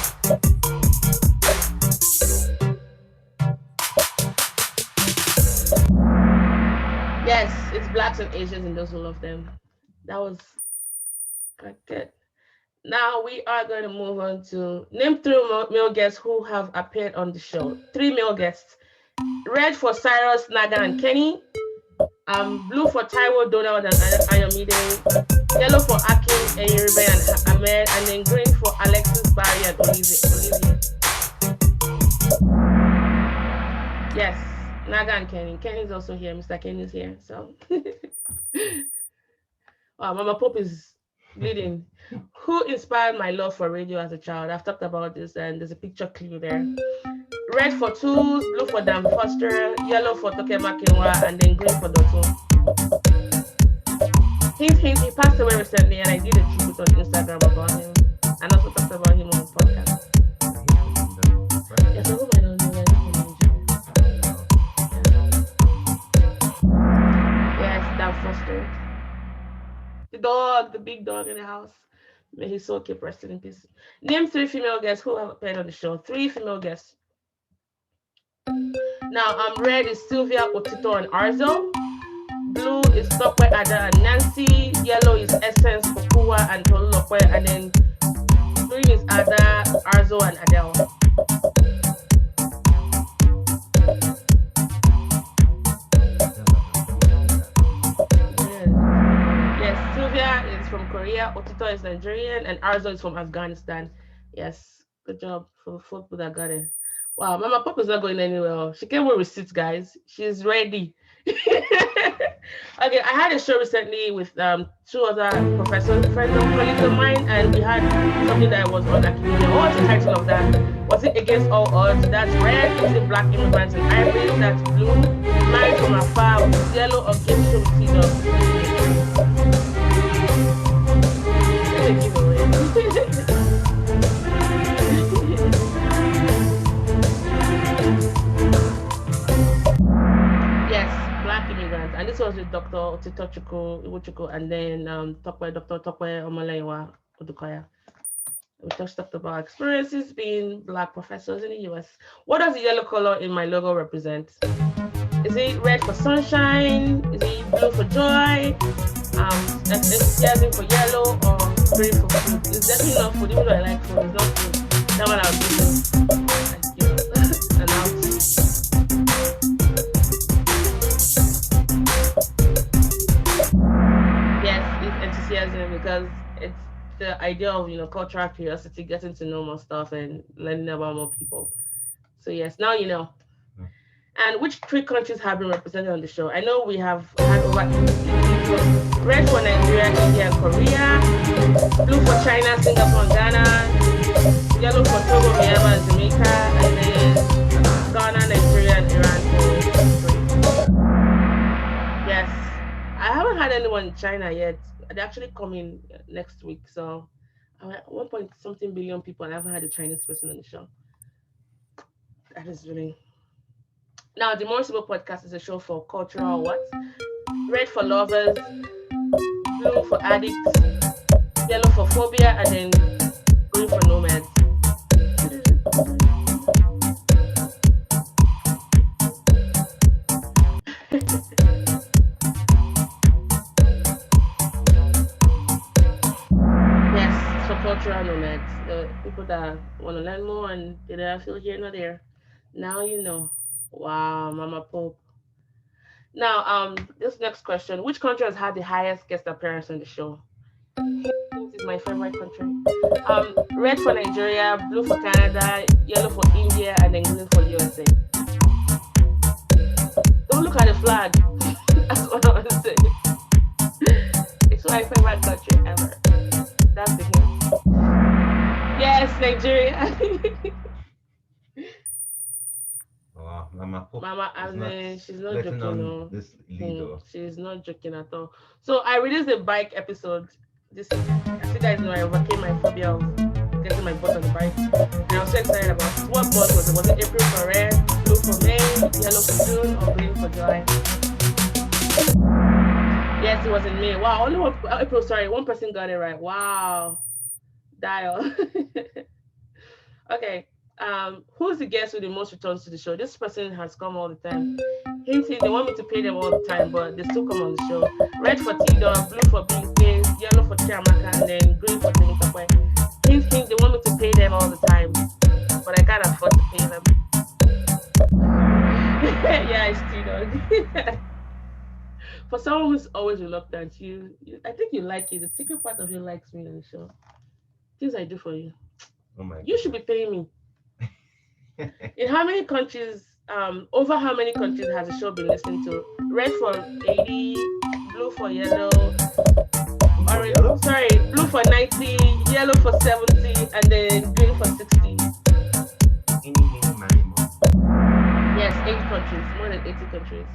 Yes, it's blacks and Asians and those who love them. That was quite good. Now we are going to move on to name 3 male guests who have appeared on the show. 3 male guests. Red for Cyrus, Naga, and Kenny. Blue for Taiwo, Donald, and Ayomide. Yellow for Akin, Eyiribe, and Ahmed. And then green for Alexis, Barry, and Olivia. Yes, Naga and Kenny. Kenny's also here. Mr. Kenny's here. So, wow, Mama Pope is bleeding. Who inspired my love for radio as a child? I've talked about this, and there's a picture clue there. Red for Tools, blue for Dan Foster, yellow for Tokema Kinwa, and then green for Dotun. Hint, he passed away recently, and I did a tribute on Instagram about him, and also talked about him on the podcast. Yes, I hope I don't know that. Yes, Dan Foster. The dog, the big dog in the house. May his soul keep resting in peace. Name 3 female guests who have appeared on the show. 3 female guests. Now, red is Sylvia, Otito, and Arzo. Blue is Tokwe, Ada, and Nancy. Yellow is Essence, Kokua, and Tolokwe. And then green is Ada, Arzo, and Adele. Yes, Sylvia is from Korea, Otito is Nigerian, and Arzo is from Afghanistan. Yes, good job for people that got it. Wow, Mama Pop is not going anywhere. She came with receipts, guys. She's ready. Okay, I had a show recently with two other professors, friends and colleagues of mine, and we had something that was on academia. What was the title of that? Was it Against All Odds? That's red, is it Black Immigrants and Ivory? That's blue, Married from Afar, yellow, or Game Show with T-Dog? That's a giveaway. Yes, Black immigrants, and this was with Dr. Otitochukwu Iwuchukwu, and then Dr. Tokwe Omalewa Odukoya. We just talked about experiences being Black professors in the US. What does the yellow color in my logo represent? Is it red for sunshine? Is it blue for joy? Enthusiasm for yellow, or green for food? It's definitely not food, even though I like food. It's not food. That one I'll give you, announce. Yes, it's enthusiasm, because it's the idea of cultural curiosity, getting to know more stuff and learning about more people. So yes, now you know. And which 3 countries have been represented on the show? I know we have had over 80 red for Nigeria, India, and Korea, blue for China, Singapore, and Ghana, yellow for Togo, Myanmar, and Jamaica, and then Ghana, Nigeria, and Iran for 3. Yes, I haven't had anyone in China yet. They're actually coming next week. So I'm at 1.something billion people, and I haven't had a Chinese person on the show. That is really... Now, the More Sibyl Podcast is a show for cultural what? Red for lovers, blue for addicts, yellow for phobia, and then green for nomads. Yes, for cultural nomads, the people that want to learn more and they don't feel here nor there. Now you know. Wow, Mama Pope. Now, this next question: which country has had the highest guest appearance on the show? This is my favorite country. Red for Nigeria, blue for Canada, yellow for India, and then green for USA. Don't look at the flag. That's what I want to say. It's my favorite country ever. That's the hint. Yes, Nigeria. Wow, Mama, she's not joking. No. This leader. She's not joking at all. So I released a bike episode. As you guys know, I overcame my phobia of getting my butt on the bike. And I was so excited about it. What month was it? Was it April for red, blue for May, yellow for June, or green for July? Yes, it was in May. Wow, only one person got it right. Wow. Dial. Okay. Who's the guest with the most returns to the show? This person has come all the time. Hint, they want me to pay them all the time, but they still come on the show. Red for T-Dog, blue for Big Face, yellow for Chiamaka, and then green for Temitope. Hint, they want me to pay them all the time, but I can't afford to pay them. Yeah, it's T-Dog. For someone who's always reluctant, I think you like it. The secret part of you likes me on the show. Things I do for you. Oh my You should be paying me. In how many countries, over how many countries has the show been listened to? Red for 80, blue for yellow, blue for 90, yellow for 70, and then green for 60. Yes, 8 countries, more than 80 countries.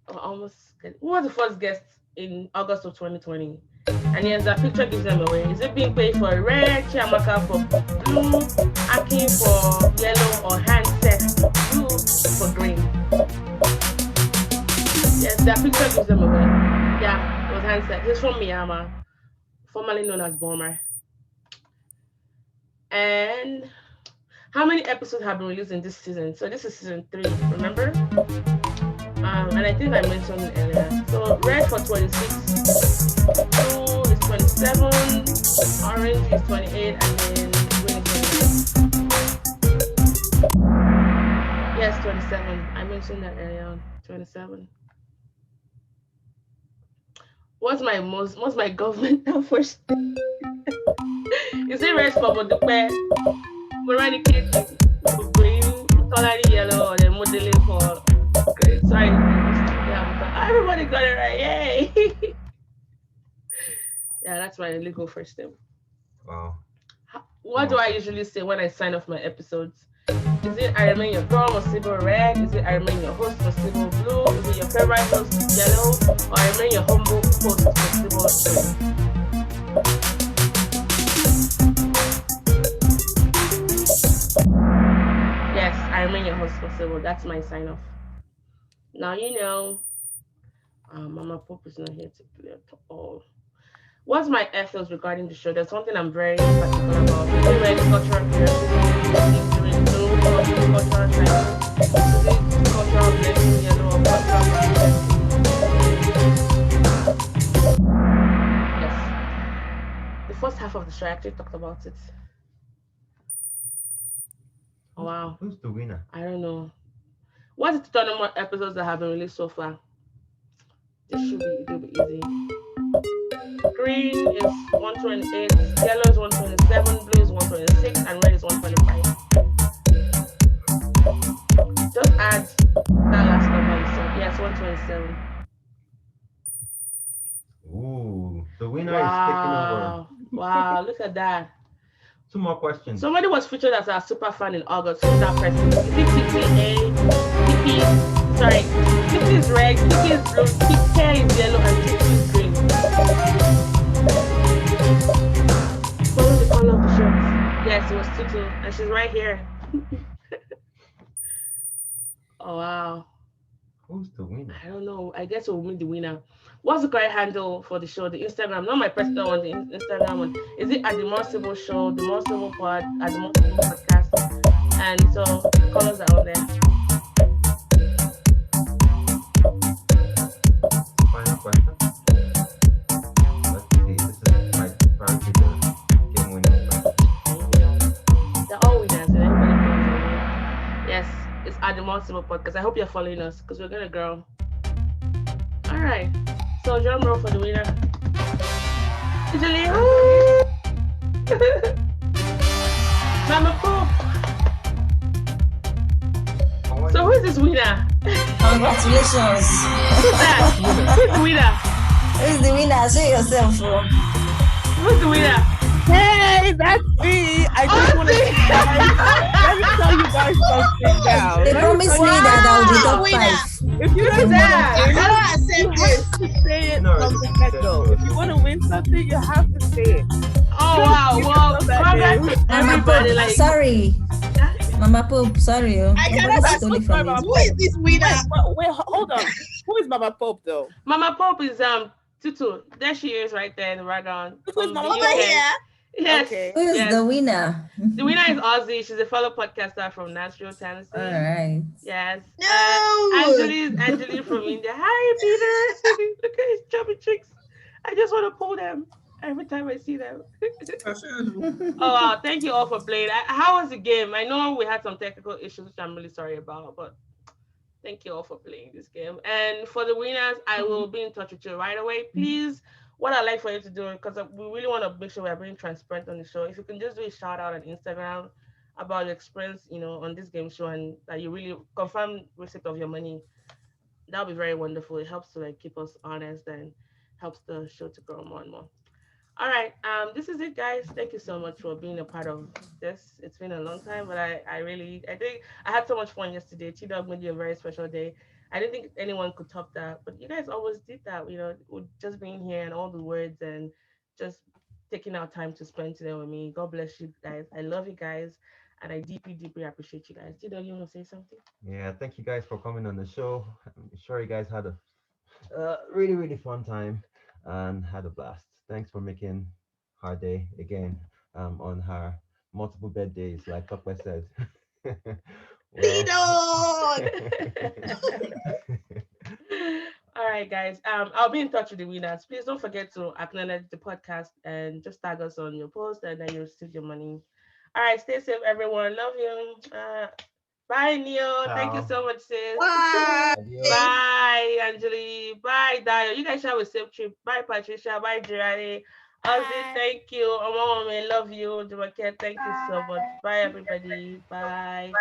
Almost. Who was the first guest in August of 2020? And yes, that picture gives them away. Is it being paid for red, Chiamaka for blue, Aki for yellow, or handset blue for green? Yes, that picture gives them away. Yeah, it was handset. He's from Myanmar, formerly known as Burma. And how many episodes have been released in this season? So this is season 3, remember? And I think I mentioned it earlier. So red for 26, blue is 27, orange is 28, and then green is 29. Yes, 27. I mentioned that earlier on. 27. What's my government now first? Is it red for Bodupe? Morani Kiti for green, Tolani yellow, or then Modele for Sorry. Yeah, everybody got it right. Yay. Yeah, that's my legal first name. Wow. What do I usually say when I sign off my episodes? Is it I remain your girl, Mosible Red? Is it I remain your host, Mosible Blue? Is it your favorite host, Yellow? Or I remain your humble host, Mosible Green? Yes, I remain your host, Mosible. That's my sign off. Now you know, Mama Pope is not here to play at all. What's my ethos regarding the show? There's something I'm very particular about. Is it red cultural curiosity? Is it blue cultural cycle? Is it cultural blessing, yellow, or cultural Yes. The first half of the show I actually talked about it. Oh wow. Who's the winner? I don't know. What's the total episodes that have been released so far? It'll be easy. Green is 128, yellow is 127, blue is 126, and red is 125. Just add that last number you said. Yes, 127. Ooh, the winner is taking over. Wow, look at that. 2 more questions. Somebody was featured as a super fan in August. Who's that person? Is it TPA? Sorry, TP is red, TP is blue, TK is yellow, and TP is green. Follow the color of the shirt. Yes, it was Tutu, and she's right here. Oh wow. Who's the winner? I don't know. I guess we'll meet the winner. What's the correct handle for the show? The Instagram, not my personal one, the Instagram one. Is it at the More Sibyl Show, the More Sibyl Pod, at the More Sibyl Podcast? And so the colors are out there. Final question. Let's see. This is my priority to game winning question. They're all winners, and everybody plays it. Yes, it's at the More Sibyl Podcast. I hope you're following us because we're gonna grow. All right. So drum roll for the winner. Italy. Mama Poop. So who is this winner? Congratulations. Who's that? Who's the winner? Who's the winner? Show yourself. Who's the winner? Hey, that's me. I just want to let me tell you guys something now. They promised me that I will be top 5. If you don't accept this. Say it from the get-go. If you want to win something, you have to say it. Oh wow! Well, everybody like. Sorry, Mama Pope. Sorry, I cannot stole it from you. Who is this winner? Wait, hold on. Who is Mama Pope though? Mama Pope is Tutu. There she is, right there in the background. Who's Mama Pope? Yes. Okay. Who is the winner? The winner is Ozzy. She's a fellow podcaster from Nashville, Tennessee. All right. Yes. No. Angeli from India. Hi, Peter. Look at his chubby cheeks. I just want to pull them every time I see them. Oh, wow. Thank you all for playing. How was the game? I know we had some technical issues, which I'm really sorry about, but thank you all for playing this game. And for the winners, I will be in touch with you right away. Please, what I'd like for you to do, because we really want to make sure we're being transparent on the show, if you can just do a shout out on Instagram about your experience, on this game show, and that you really confirm receipt of your money, that would be very wonderful. It helps to keep us honest and helps the show to grow more and more. All right, this is it, guys. Thank you so much for being a part of this. It's been a long time, but I think I had so much fun yesterday. T-Dog made you a very special day. I didn't think anyone could top that, but you guys always did that, with just being here and all the words and just taking out time to spend today with me. God bless you guys. I love you guys, and I deeply, deeply appreciate you guys. T-Dog, you want to say something? Yeah, thank you guys for coming on the show. I'm sure you guys had a really, really fun time and had a blast. Thanks for making her day again on her multiple birthdays, like Tokwe said. All right, guys. I'll be in touch with the winners. Please don't forget to acknowledge the podcast and just tag us on your post, and then you receive your money. All right, stay safe, everyone. Love you. Bye, Neo. Thank you so much, sis. Bye. Bye, Angeli. Bye, Dio. You guys have a safe trip. Bye, Patricia. Bye, Jirani. Ozzy, thank you. Omama, love you. Jumake, thank you so much. Bye, everybody. Bye.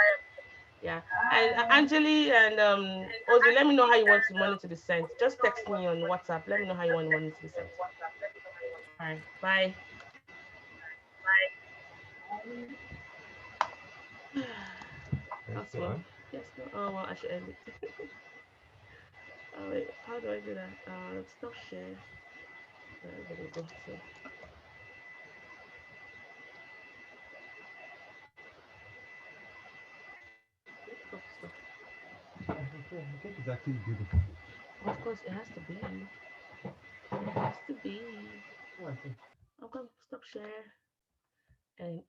Yeah. And Angeli and Ozzy, let me know how you want the money to be sent. Just text me on WhatsApp. Let me know how you want the money to be sent. All right. Bye. That's one. Yes. No. Oh well, I should end it. Oh wait. How do I do that? Stop share. Everybody go. So. Stop. Stop. I think it's actually beautiful. Of course, it has to be. It has to be. Oh, I see. I'm gonna stop share and